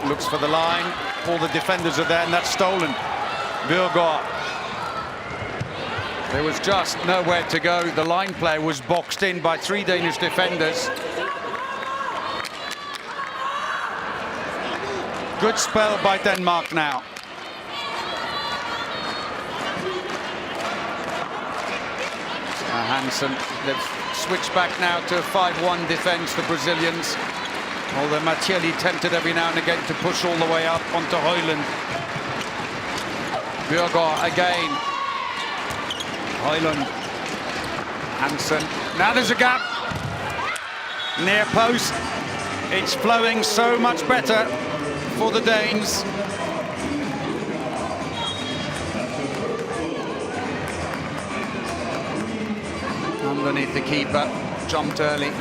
Looks for the line. All the defenders are there, and that's stolen. Burgaard. There was just nowhere to go. The line player was boxed in by 3 Danish defenders. Good spell by Denmark now. Hansen, they've switched back now to a 5-1 defense, the Brazilians. Although Machielli tempted every now and again to push all the way up onto Højlund. Bjørgaard again. Højlund. Hansen. Now there's a gap. Near post. It's flowing so much better for the Danes. Underneath the keeper, jumped early.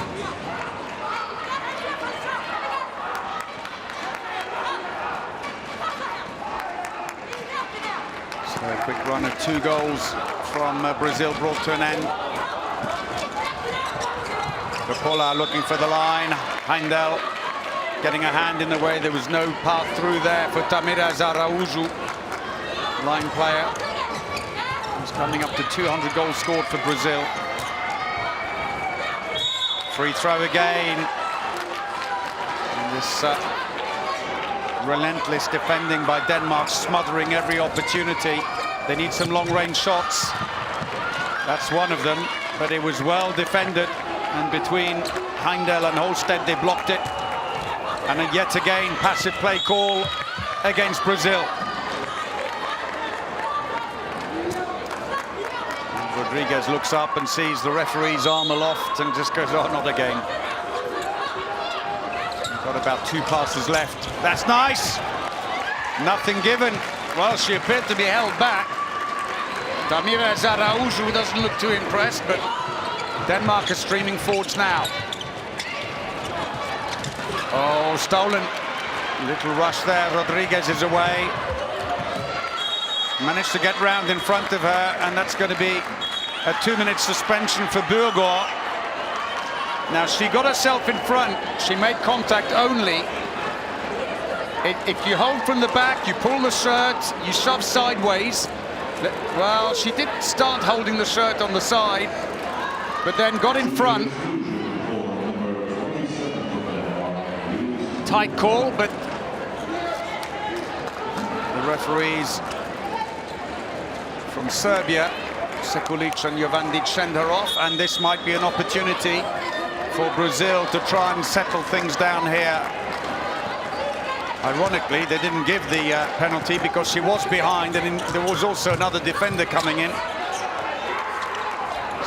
So a quick run of 2 goals from Brazil brought to an end. Coppola looking for the line. Heindel getting a hand in the way. There was no path through there for Tamires Araújo, line player. He's coming up to 200 goals scored for Brazil. Free throw again. And this relentless defending by Denmark, smothering every opportunity. They need some long-range shots. That's one of them, but it was well defended. And between Heindel and Holstead, they blocked it. And yet again, passive play call against Brazil. Rodriguez looks up and sees the referee's arm aloft and just goes, oh, not again. We've got about 2 passes left. That's nice. Nothing given. Well, she appeared to be held back. Tamires Araújo doesn't look too impressed, but Denmark is streaming forwards now. Oh, stolen. Little rush there. Rodriguez is away. Managed to get round in front of her, and that's going to be a 2-minute suspension for Bjørgaard. Now, she got herself in front. She made contact only. If you hold from the back, you pull the shirt, you shove sideways. Well, she did start holding the shirt on the side, but then got in front. Tight call, but the referees from Serbia, Sekulic and Jovandic, send her off, and this might be an opportunity for Brazil to try and settle things down here. Ironically, they didn't give the penalty because she was behind, and there was also another defender coming in.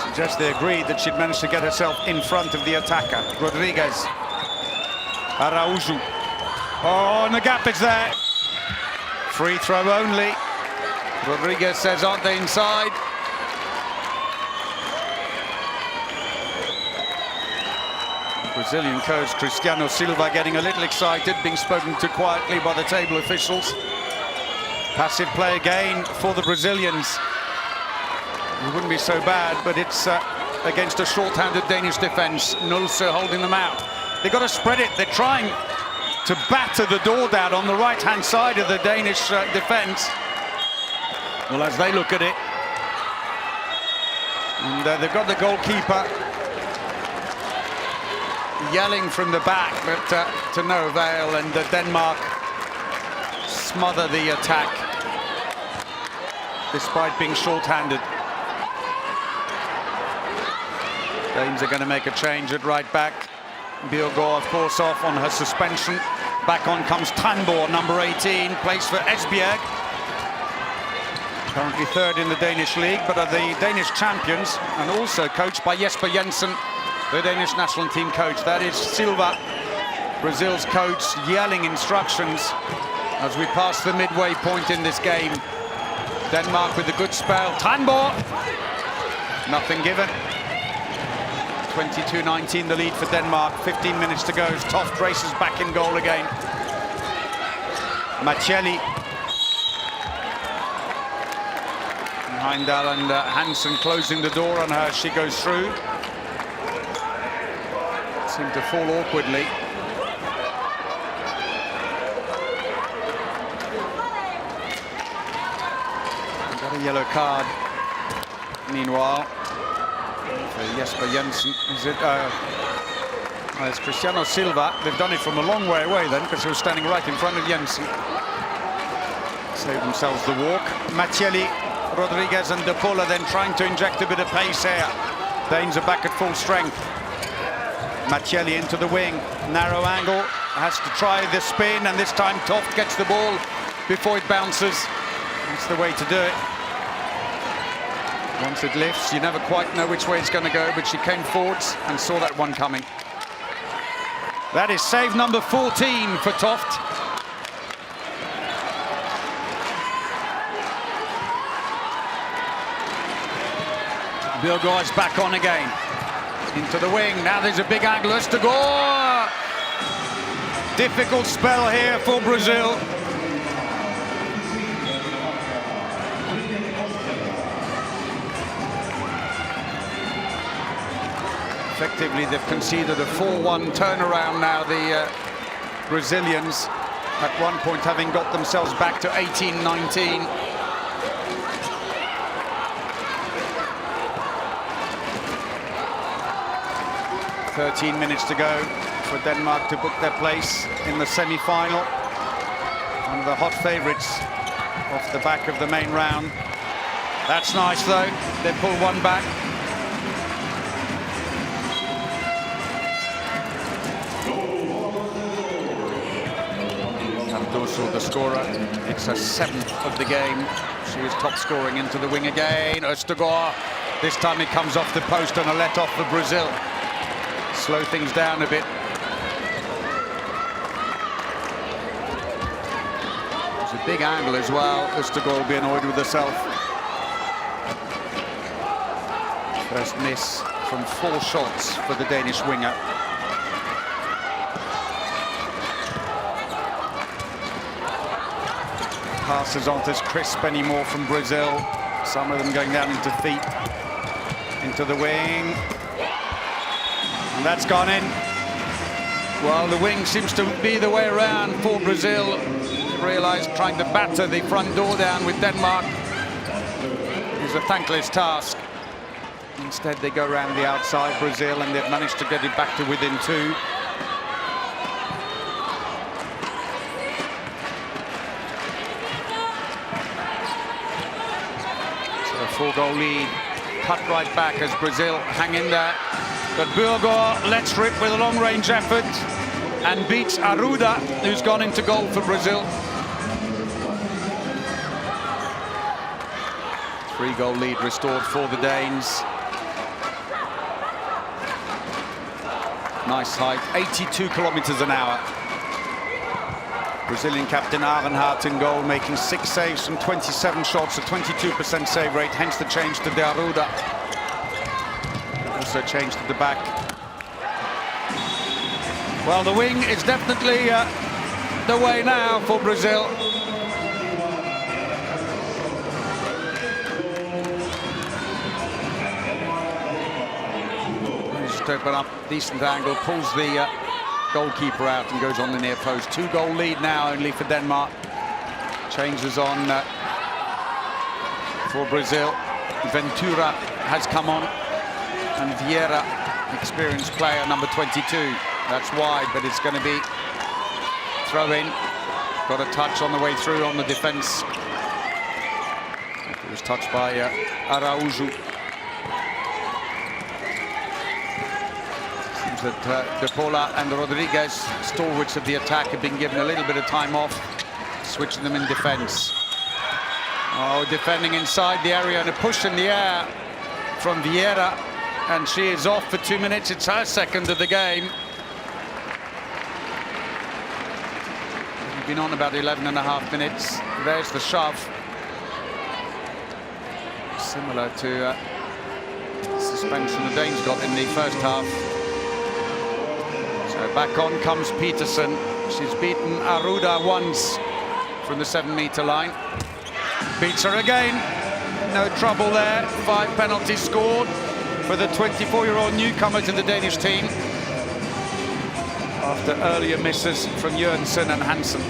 Suggests they agreed that she'd managed to get herself in front of the attacker. Rodriguez. Araújo. Oh, and the gap is there. Free throw only. Rodriguez says, aren't they inside? Brazilian coach Cristiano Silva getting a little excited, being spoken to quietly by the table officials. Passive play again for the Brazilians. It wouldn't be so bad, but it's against a short-handed Danish defense. Nulse holding them out. They've got to spread it. They're trying to batter the door down on the right-hand side of the Danish defense. Well, as they look at it, and they've got the goalkeeper yelling from the back, but to no avail, and Denmark smother the attack despite being short-handed. Danes are going to make a change at right back. Bjørgaard, of course, off on her suspension. Back on comes Tandborg, number 18, plays for Esbjerg. Currently 3rd in the Danish league, but are the Danish champions, and also coached by Jesper Jensen, the Danish national team coach. That is Silva, Brazil's coach, yelling instructions as we pass the midway point in this game. Denmark with a good spell. Tandborg, nothing given. 22-19 the lead for Denmark. 15 minutes to go. Toft races back in goal again. Machielli. Heindel and Hansen closing the door on her. She goes through. Seemed to fall awkwardly. Got a yellow card. Meanwhile, for Jesper Jensen, is it There's Cristiano Silva. They've done it from a long way away then, because he was standing right in front of Jensen. Save themselves the walk. Mattielli, Rodriguez and De Paula then trying to inject a bit of pace here. Danes are back at full strength. Mattielli into the wing. Narrow angle. Has to try the spin, and this time Toft gets the ball before it bounces. That's the way to do it. Once it lifts, you never quite know which way it's going to go, but she came forwards and saw that one coming. That is save number 14 for Toft. Bilgor is back on again. Into the wing. Now there's a big angle. Östergaard. Difficult spell here for Brazil. Effectively, they've conceded a 4-1 turnaround now, the Brazilians, at one point having got themselves back to 18-19. "13 minutes to go for Denmark to book their place in the semi-final. One of the hot favourites off the back of the main round. That's nice, though. They pull one back. Cardoso, the scorer. It's her 7th of the game. She is top scoring. Into the wing again. Östergaard. This time it comes off the post and a let-off for Brazil. Slow things down a bit. It's a big angle as well. Östergaard will be annoyed with herself. First miss from 4 shots for the Danish winger. Passes aren't as crisp anymore from Brazil. Some of them going down into feet. Into the wing. And that's gone in. Well, the wing seems to be the way around for Brazil. Realised trying to batter the front door down with Denmark is a thankless task. Instead, they go around the outside, Brazil, and they've managed to get it back to within 2. So a 4-goal lead. Cut right back as Brazil hang in there. But Bilgor lets rip with a long-range effort and beats Arruda, who's gone into goal for Brazil. 3-goal lead restored for the Danes. Nice height, 82 kilometers an hour. Brazilian captain Arenhart in goal, making 6 saves from 27 shots, a 22% save rate, hence the change to De Arruda. Also changed to the back. Well, the wing is definitely the way now for Brazil. Just open up, decent angle, pulls the goalkeeper out and goes on the near post. 2-goal lead now only for Denmark. Changes on for Brazil. Ventura has come on. And Vieira, experienced player, number 22. That's wide, but it's going to be throw in. Got a touch on the way through on the defence. It was touched by Araujo. Seems that De Paula and Rodriguez, stalwarts of the attack, have been given a little bit of time off, switching them in defence. Oh, defending inside the area and a push in the air from Vieira. And she is off for 2 minutes. It's her 2nd of the game. We've been on about 11.5 minutes. There's the shove. Similar to suspension the Danes got in the first half. So back on comes Peterson. She's beaten Arruda once from the 7-meter line. Beats her again. No trouble there. 5 penalties scored for the 24-year-old newcomer to the Danish team after earlier misses from Jørgensen and Hansen.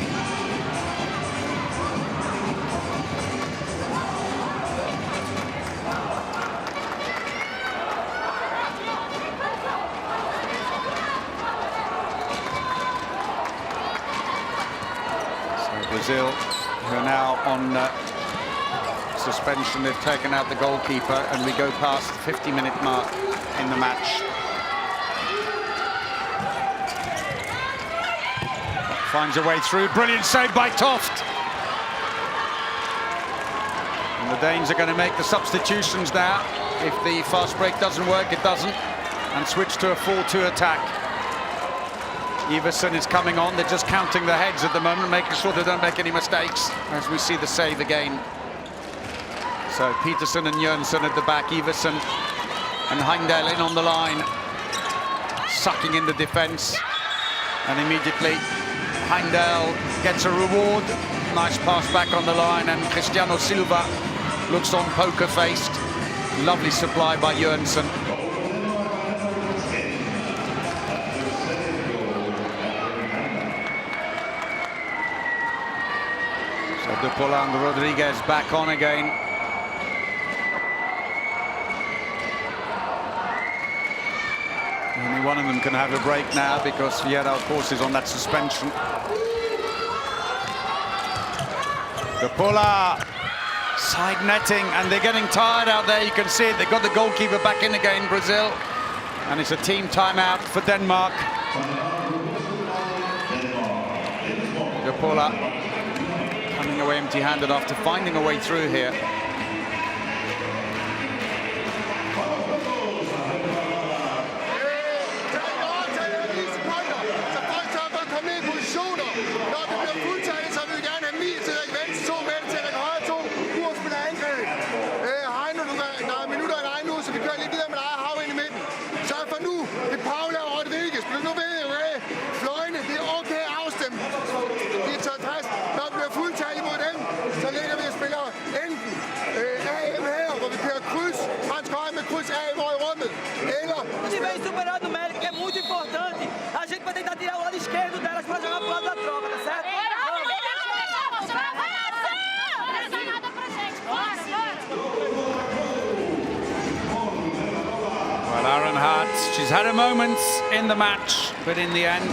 Brazil, who are now on suspension. They've taken out the goalkeeper, and we go past the 50-minute mark in the match. Finds a way through. Brilliant save by Toft. And the Danes are going to make the substitutions now. If the fast break doesn't work, it doesn't. And switch to a 4-2 attack. Iversen is coming on. They're just counting the heads at the moment, making sure they don't make any mistakes, as we see the save again. So Peterson and Jönsson at the back. Iversen and Heindel in on the line, sucking in the defense. And immediately Heindel gets a reward. Nice pass back on the line, and Cristiano Silva looks on poker-faced. Lovely supply by Jönsson. So De Paula and Rodriguez back on again. Only one of them can have a break now, because Vieira, of course, is on that suspension. De Paula, side netting, and they're getting tired out there. You can see it. They've got the goalkeeper back in again, Brazil. And it's a team timeout for Denmark. De Paula coming away empty-handed after finding a way through here. Well, Aaron Hart, she's had her moments in the match, but in the end,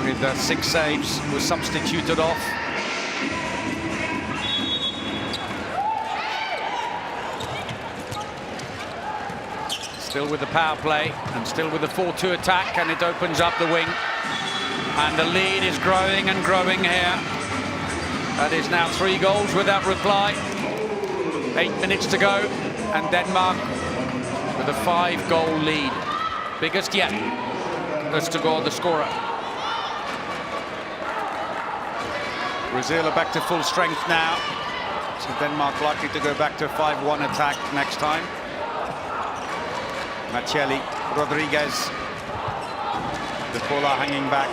with 6 saves, was substituted off. Still with the power play, and still with the 4-2 attack, and it opens up the wing. And the lead is growing and growing here. That is now 3 goals without reply. 8 minutes to go, and Denmark with a 5-goal lead. Biggest yet. Østegård, the scorer. Brazil are back to full strength now. So Denmark likely to go back to a 5-1 attack next time. Marcelli, Rodriguez, De Paula hanging back.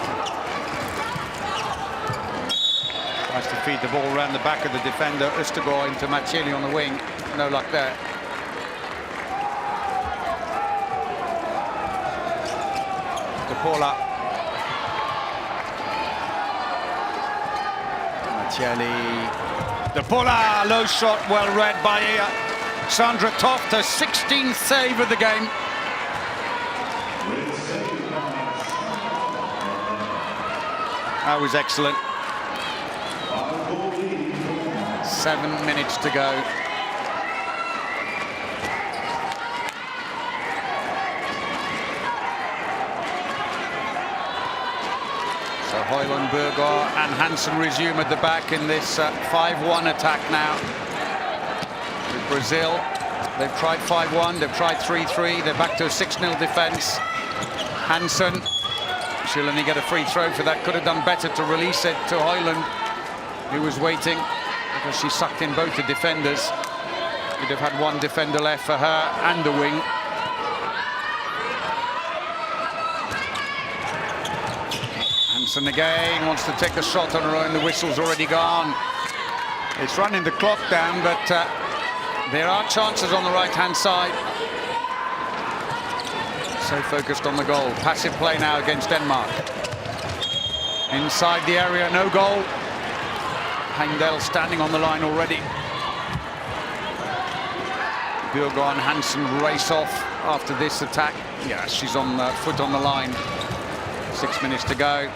Tries to feed the ball around the back of the defender. Østegård into Marcelli on the wing. No luck there. De Paula. Marcelli. De Paula, low shot, well read by Sandra Toft, her 16th save of the game. That was excellent. 7 minutes to go. So Højlund, Berger and Hansen resume at the back in this 5-1 attack now. With Brazil, they've tried 5-1, they've tried 3-3, they're back to a 6-0 defense. Hansen, she'll only get a free throw for that. Could have done better to release it to Højlund, who was waiting, because she sucked in both the defenders. You'd have had one defender left for her and the wing. Hansen again wants to take the shot on her own. The whistle's already gone. It's running the clock down, but there are chances on the right-hand side. So focused on the goal. Passive play now against Denmark. Inside the area, no goal. Heindel standing on the line already. Bjørgaard and Hansen race off after this attack. Yeah, she's on foot on the line. 6 minutes to go.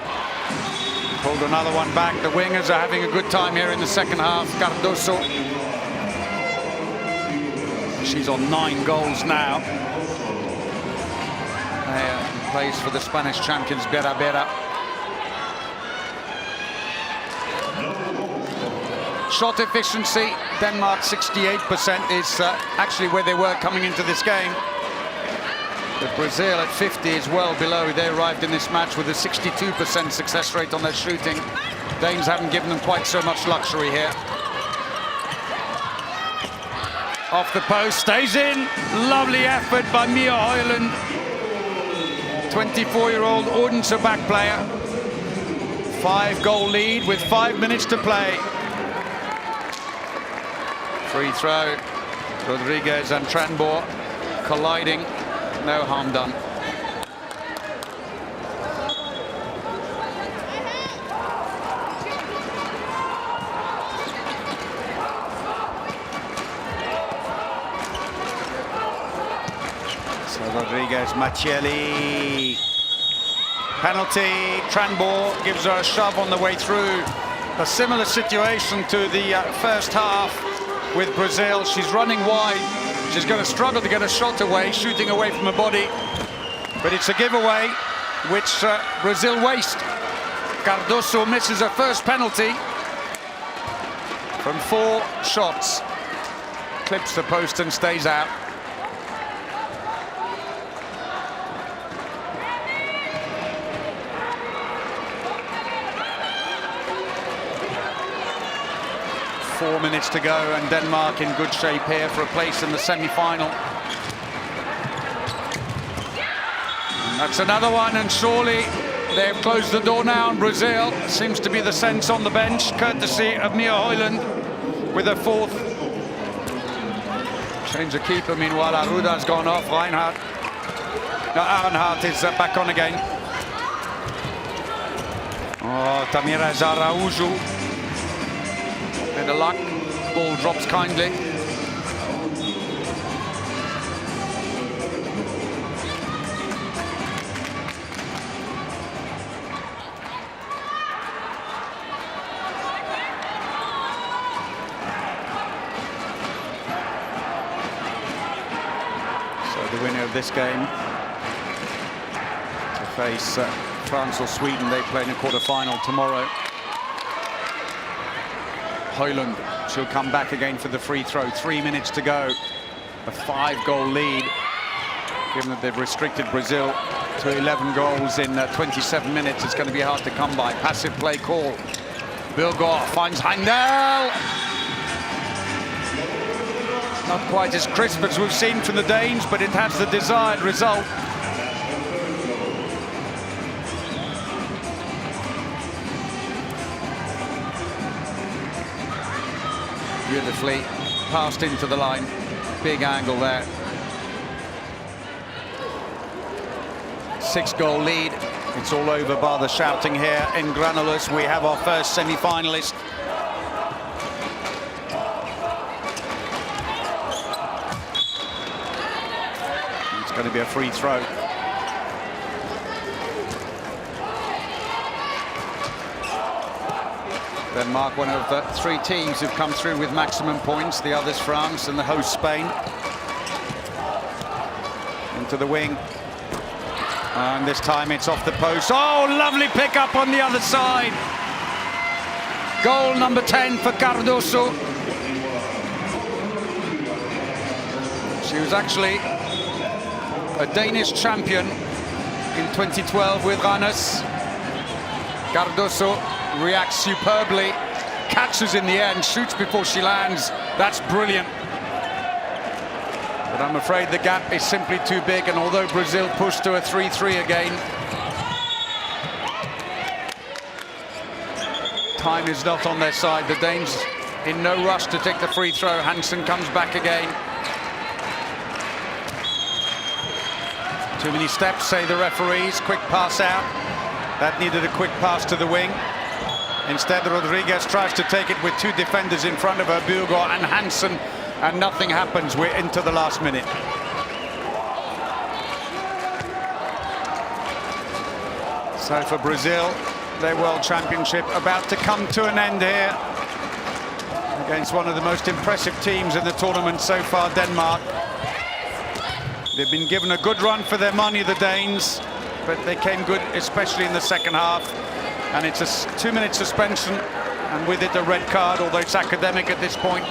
Pulled another one back. The wingers are having a good time here in the second half. Cardoso. She's on 9 goals now. Plays for the Spanish champions, Bera Bera. Shot efficiency, Denmark 68% is actually where they were coming into this game. But Brazil at 50 is well below. They arrived in this match with a 62% success rate on their shooting. Danes haven't given them quite so much luxury here. Off the post, stays in. Lovely effort by Mia Højlund. 24-year-old Odense back player. 5-goal lead with 5 minutes to play. Free throw. Rodriguez and Tranborg colliding. No harm done. So Rodriguez, Macchielli. Penalty. Tranborg gives her a shove on the way through. A similar situation to the first half with Brazil. She's running wide. She's going to struggle to get a shot away, shooting away from her body. But it's a giveaway, which Brazil waste. Cardoso misses her first penalty from 4 shots. Clips the post and stays out. Four minutes to go, and Denmark in good shape here for a place in the semi-final. That's another one, and surely they've closed the door now on Brazil. Seems to be the sense on the bench, courtesy of Mia Højlund with her 4th. Change the keeper, meanwhile Arruda's gone off. Reinhardt. No, Arenhardt is back on again. Oh, Tamira Zarauju. Bit of luck, ball drops kindly. So the winner of this game to face France or Sweden. They play in a quarter-final tomorrow. Højlund, she'll come back again for the free throw. 3 minutes to go. A 5-goal lead. Given that they've restricted Brazil to 11 goals in 27 minutes, it's going to be hard to come by. Passive play call. Bilgaard finds Heindel. Not quite as crisp as we've seen from the Danes, but it has the desired result. Beautifully passed into the line. Big angle there. 6-goal lead. It's all over bar the shouting here in Granulus. We have our first semi-finalist. It's going to be a free throw. Denmark, one of the 3 teams who've come through with maximum points. The others, France and the host Spain. Into the wing. And this time it's off the post. Oh, lovely pickup on the other side. Goal number 10 for Cardoso. She was actually a Danish champion in 2012 with Randers. Cardoso reacts superbly, catches in the end, shoots before she lands. That's brilliant. But I'm afraid the gap is simply too big, and although Brazil pushed to a 3-3 again, time is not on their side. The Danes in no rush to take the free throw. Hansen comes back again. Too many steps, say the referees. Quick pass out. That needed a quick pass to the wing. Instead, Rodriguez tries to take it with 2 defenders in front of her, Bilgaard and Hansen, and nothing happens. We're into the last minute. So for Brazil, their World Championship about to come to an end here against one of the most impressive teams in the tournament so far, Denmark. They've been given a good run for their money, the Danes, but they came good, especially in the second half. And it's a 2-minute suspension, and with it a red card, although it's academic at this point,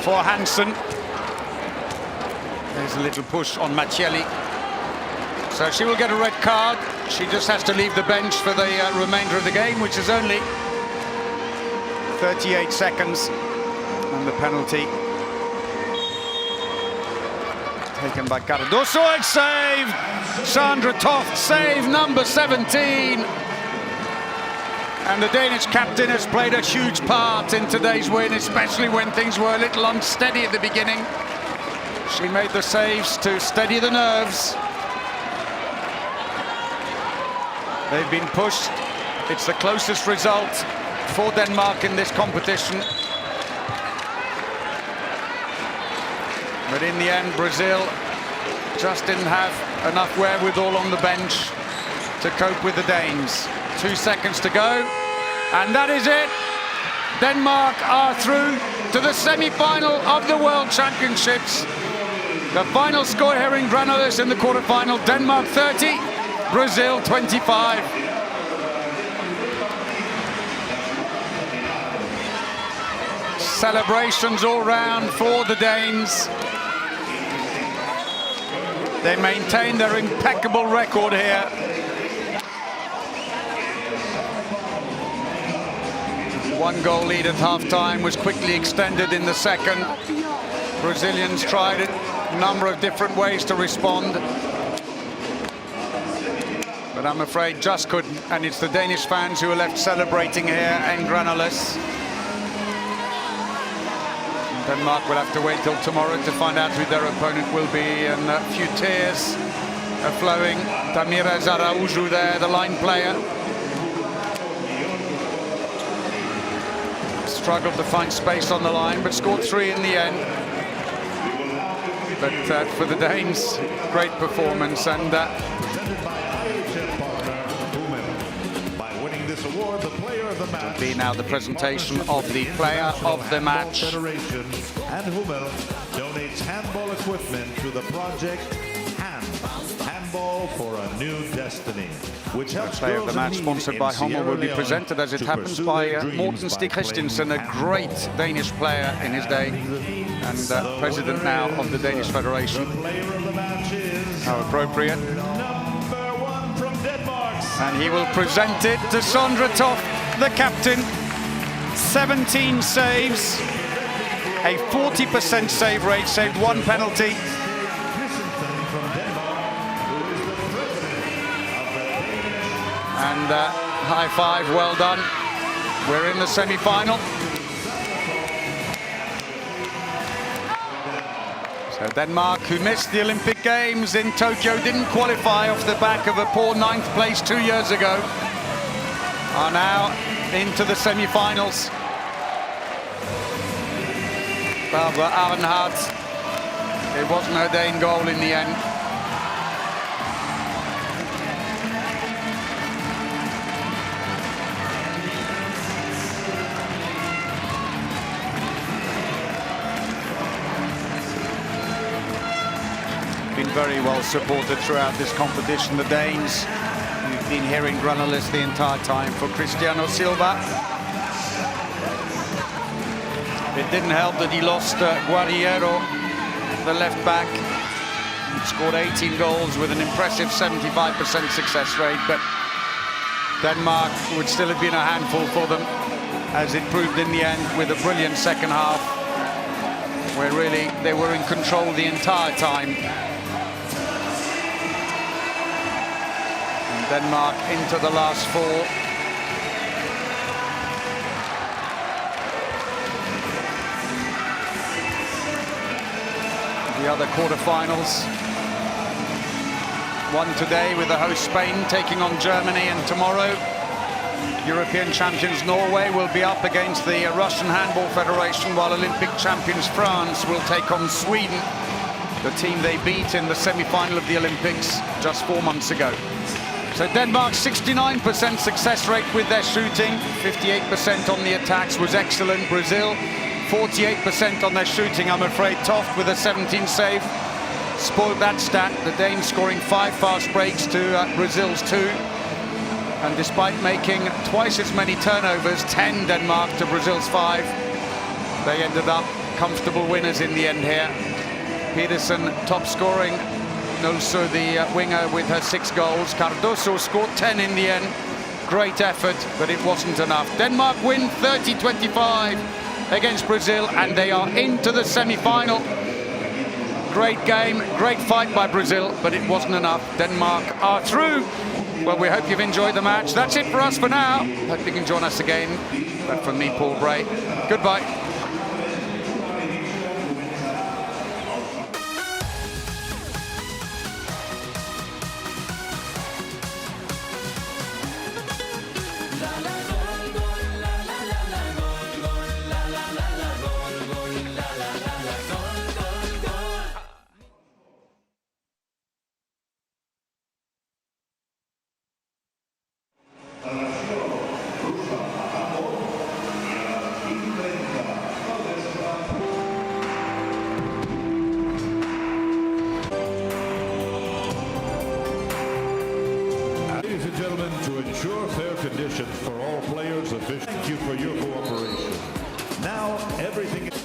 for Hansen. There's a little push on Macchielli. So she will get a red card. She just has to leave the bench for the remainder of the game, which is only 38 seconds. And the penalty taken by Cardoso. It's saved! Sandra Toft, save number 17. And the Danish captain has played a huge part in today's win, especially when things were a little unsteady at the beginning. She made the saves to steady the nerves. They've been pushed. It's the closest result for Denmark in this competition. But in the end, Brazil just didn't have enough wherewithal on the bench to cope with the Danes. 2 seconds to go, and that is it. Denmark are through to the semi-final of the World Championships. The final score here in Granollers in the quarter-final: Denmark 30, Brazil 25. Celebrations all round for the Danes. They maintain their impeccable record here. One goal lead at half-time was quickly extended in the second. Brazilians tried a number of different ways to respond, but I'm afraid just couldn't. And it's the Danish fans who are left celebrating here in Granollers. Denmark will have to wait till tomorrow to find out who their opponent will be, and a few tears are flowing. Tamires Araújo there, the line player. Struggled to find space on the line, but scored 3 in the end. But for the Danes, great performance, and Presented by IHF partner Hummel. By winning this award, the player of the match will be now the presentation of the player of the match. Federation, and Hummel donates handball equipment to the project Handball for a New Destiny, which helps Player of girls the in match, need sponsored in by Hummel, Sierra will be Leone presented, as it to happens, pursue by their dreams Morten by Stig Christensen, a playing great handball. Danish player in his day, and president now of the Danish Federation. The player of the match is How appropriate. number 1 from Denmark. And he will present it to Sandra Toft, the captain. 17 saves, a 40% save rate, saved 1 penalty. And high five, well done. We're in the semi-final. So Denmark, who missed the Olympic Games in Tokyo, didn't qualify off the back of a poor 9th place 2 years ago, are now into the semi-finals. Barbara Arnhart, it wasn't her day in goal in the end. Been very well supported throughout this competition. The Danes, who've been here in Granollers the entire time, for Cristiano Silva. It didn't help that he lost Guerriero, the left back. He scored 18 goals with an impressive 75% success rate, but Denmark would still have been a handful for them, as it proved in the end, with a brilliant second half, where really they were in control the entire time. And Denmark into the last 4. The other quarterfinals. One today with the host Spain taking on Germany, and tomorrow European champions Norway will be up against the Russian Handball Federation, while Olympic champions France will take on Sweden, the team they beat in the semi-final of the Olympics just 4 months ago. So Denmark 69% success rate with their shooting, 58% on the attacks was excellent. Brazil 48% on their shooting, I'm afraid. Toft with a 17 save spoiled that stat. The Danes scoring 5 fast breaks to Brazil's 2. And despite making twice as many turnovers, 10 Denmark to Brazil's 5, they ended up comfortable winners in the end here. Pedersen top scoring, and also the winger with her 6 goals. Cardoso scored 10 in the end. Great effort, but it wasn't enough. Denmark win 30-25 against Brazil, and they are into the semi-final. Great game, great fight by Brazil, but it wasn't enough. Denmark are through. Well, we hope you've enjoyed the match. That's it for us for now. Hope you can join us again. But from me, Paul Bray, goodbye. Ladies and gentlemen, to ensure fair conditions for all players, officials, thank you for your cooperation. Now, everything is...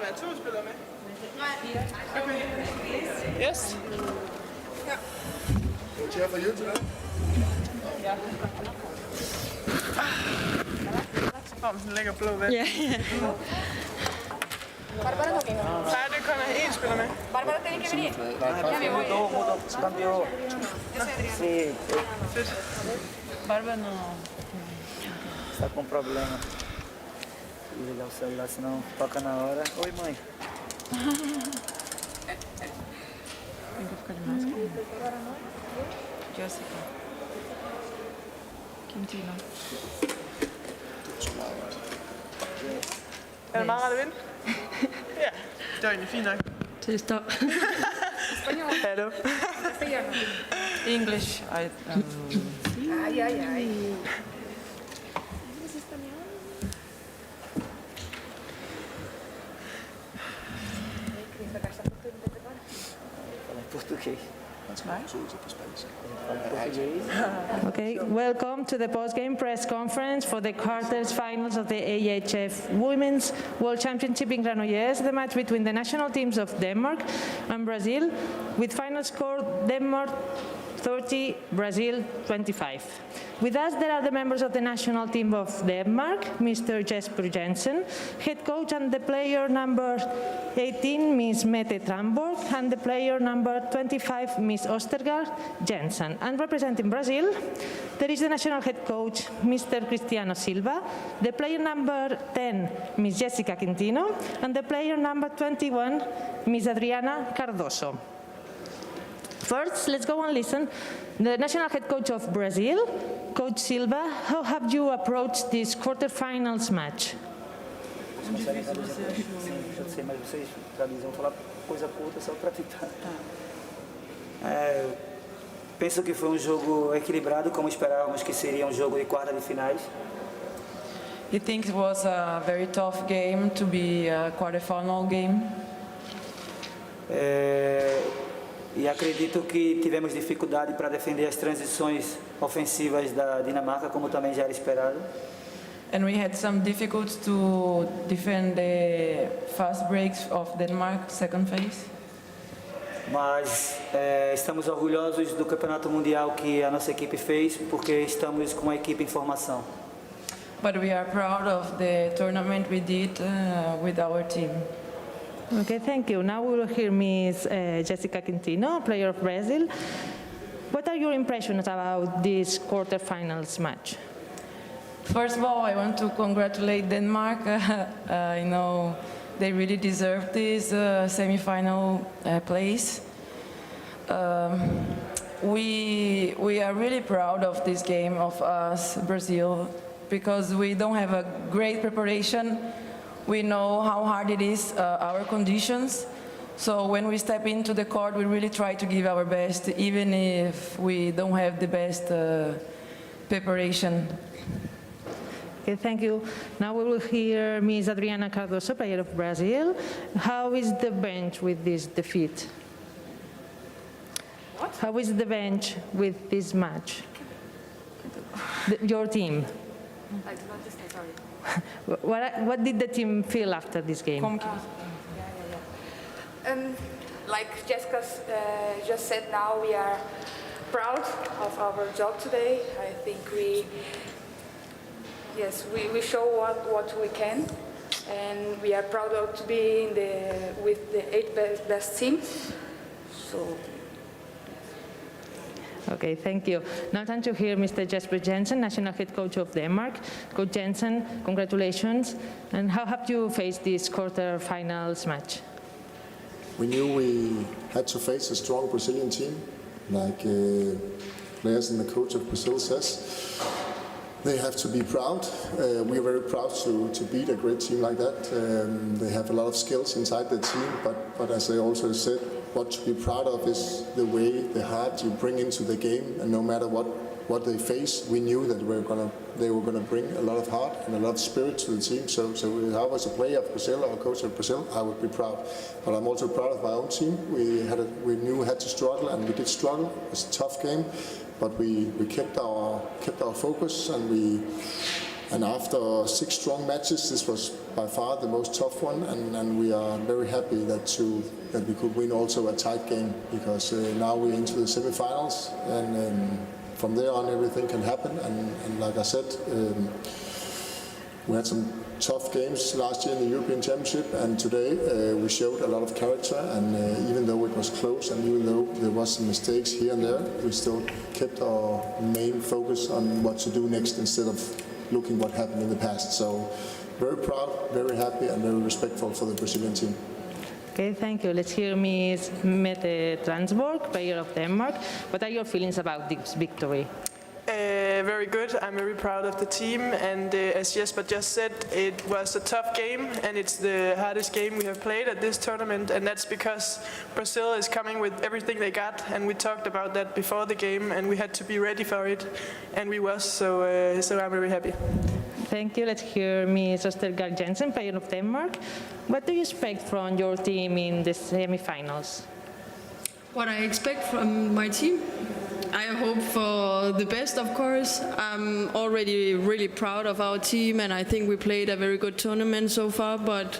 være 2 spillere med? Nej. Okay. Yes. Ja. No chair for you today? Ja. Så sådan en lækker blå vand. Ja. Nej, det kun er 1 spiller med. Bárbara tiene que venir. Mudou. Cambiou. Sí, Fedt. Bárbara no. está com problema. Vou ligar o celular, senão toca na hora. Oi, mãe. Tem que ficar de máscara. Jessica. Quintino. Er det meget rart at vinde? Ja, det var egentlig fint nok. Sí, stop. Hallo. English. Ay, ay, ay. Fala em português. Okay, welcome to the post-game press conference for the quarter-finals of the IHF Women's World Championship in Granollers, the match between the national teams of Denmark and Brazil, with final score Denmark 30, Brazil 25. With us, there are the members of the national team of Denmark, Mr. Jesper Jensen, head coach, and the player number 18, Ms. Mette Tramborg, and the player number 25, Ms. Ostergaard Jensen. And representing Brazil, there is the national head coach, Mr. Cristiano Silva, the player number 10, Ms. Jessica Quintino, and the player number 21, Ms. Adriana Cardoso. First, let's go and listen. The national head coach of Brazil, Coach Silva, how have you approached this quarterfinals match? Sim, eu sei, mas vocês traduzem, vão falar coisa curta só para tentar. Penso que foi jogo equilibrado, como esperávamos que seria jogo de quarta de finais. He thinks it was a very tough game to be a quarterfinal game. E acredito que tivemos dificuldade para defender as transições ofensivas da Dinamarca, como também já era esperado. And we had some difficulty to defend the fast breaks of Denmark, second phase. Mas estamos orgulhosos do campeonato mundial que a nossa equipe fez, porque estamos com a equipe em formação. But we are proud of the tournament we did with our team. Okay, thank you. Now we will hear Ms. Jessica Quintino, player of Brazil. What are your impressions about this quarterfinals match? First of all, I want to congratulate Denmark. You know, they really deserve this semi-final place. We are really proud of this game of us, Brazil, because we don't have a great preparation. We know how hard it is, our conditions. So when we step into the court, we really try to give our best, even if we don't have the best preparation. Okay, thank you. Now we will hear Ms. Adriana Cardoso, player of Brazil. How is the bench with this defeat? What? How is the bench with this match? Your team. I do not understand, sorry. What did the team feel after this game? Like Jessica just said, now we are proud of our job today. I think we show what we can, and we are proud of to be with the 8 best teams. So. Okay, thank you. Now time to hear Mr. Jesper Jensen, national head coach of Denmark. Coach Jensen, congratulations. And how have you faced this quarter-finals match? We knew we had to face a strong Brazilian team, like players and the coach of Brazil says. They have to be proud. We are very proud to beat a great team like that. They have a lot of skills inside the team, but as I also said, what to be proud of is the way, the heart you bring into the game, and no matter what they face, we knew that they were gonna bring a lot of heart and a lot of spirit to the team. So if I was a player of Brazil or a coach of Brazil, I would be proud. But I'm also proud of my own team. We knew we had to struggle, and we did struggle. It was a tough game, but we kept our focus, and And after 6 strong matches, this was by far the most tough one, and we are very happy that we could win also a tight game, because now we're into the semi-finals, and from there on everything can happen. And like I said, we had some tough games last year in the European Championship, and today we showed a lot of character, and even though it was close and even though there was some mistakes here and there, we still kept our main focus on what to do next instead of looking what happened in the past. So very proud, very happy, and very respectful for the Brazilian team. Okay, thank you. Let's hear Ms. Mette Transborg, player of Denmark. What are your feelings about this victory? Very good. I'm very proud of the team, and as Jesper just said, it was a tough game, and it's the hardest game we have played at this tournament, and that's because Brazil is coming with everything they got, and we talked about that before the game, and we had to be ready for it, and we was, so I'm very happy. Thank you. Let's hear Ms. Østergaard Jensen, player of Denmark. What do you expect from your team in the semi-finals? What I expect from my team? I hope for the best, of course. I'm already really proud of our team, and I think we played a very good tournament so far, but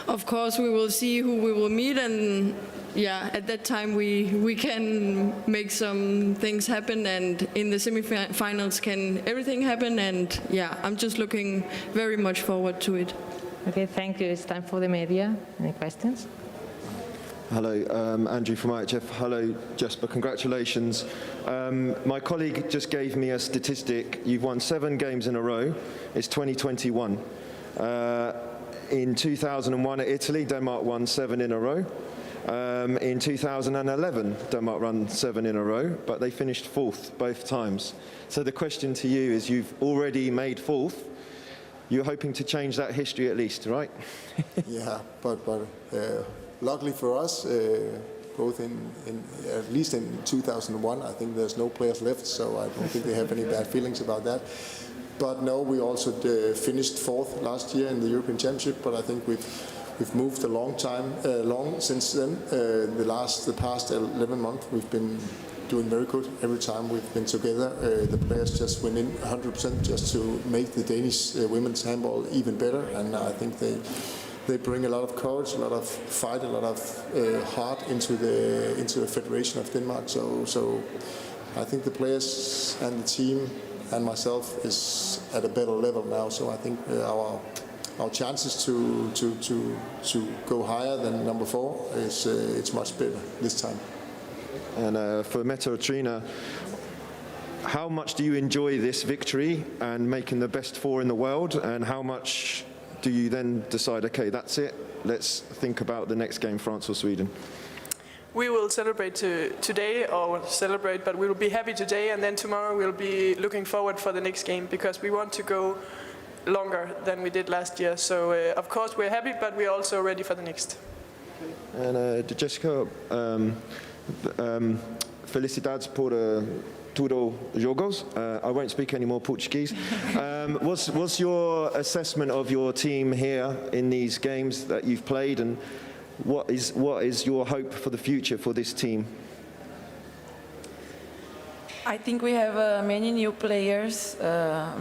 of course we will see who we will meet, and yeah, at that time we can make some things happen, and in the semi-finals can everything happen, and yeah, I'm just looking very much forward to it. Okay, thank you. It's time for the media. Any questions? Hello, Andrew from IHF. Hello, Jesper. Congratulations. My colleague just gave me a statistic. You've won 7 games in a row. It's 2021. In 2001 at Italy, Denmark won 7 in a row. In 2011, Denmark won 7 in a row, but they finished 4th both times. So the question to you is, you've already made 4th. You're hoping to change that history at least, right? Yeah, but luckily for us, both in at least in 2001, I think there's no players left, so I don't think they have any bad feelings about that. But no, we also finished 4th last year in the European Championship, but I think we've moved a long since then. The past 11 months, we've been doing very good. Every time we've been together, the players just went in 100% just to make the Danish women's handball even better, and I think they bring a lot of courage, a lot of fight, a lot of heart into the Federation of Denmark. So I think the players and the team and myself is at a better level now. So I think our chances to go higher than number 4 is it's much better this time. And for Mette or Trina, how much do you enjoy this victory and making the best 4 in the world, and how much do you then decide, okay, that's it, let's think about the next game, France or Sweden? We will celebrate today, but we will be happy today, and then tomorrow we'll be looking forward for the next game, because we want to go longer than we did last year. So of course we're happy, but we're also ready for the next. And Jessica, felicidades por tudo jogos. I won't speak any more Portuguese. What's your assessment of your team here in these games that you've played, and what is your hope for the future for this team? I think we have many new players,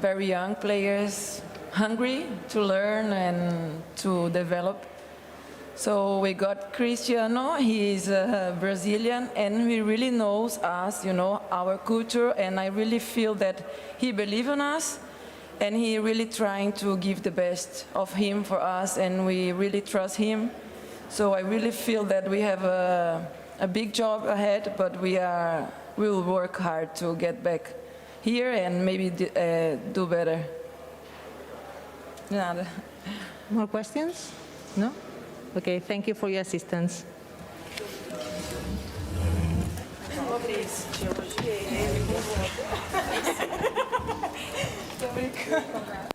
very young players, hungry to learn and to develop. So we got Cristiano, he's Brazilian, and he really knows us, our culture, and I really feel that he believes in us, and he really trying to give the best of him for us, and we really trust him. So I really feel that we have a big job ahead, but we will work hard to get back here and maybe do better. Nada. More questions? No? Okay, thank you for your assistance. Muito obrigada.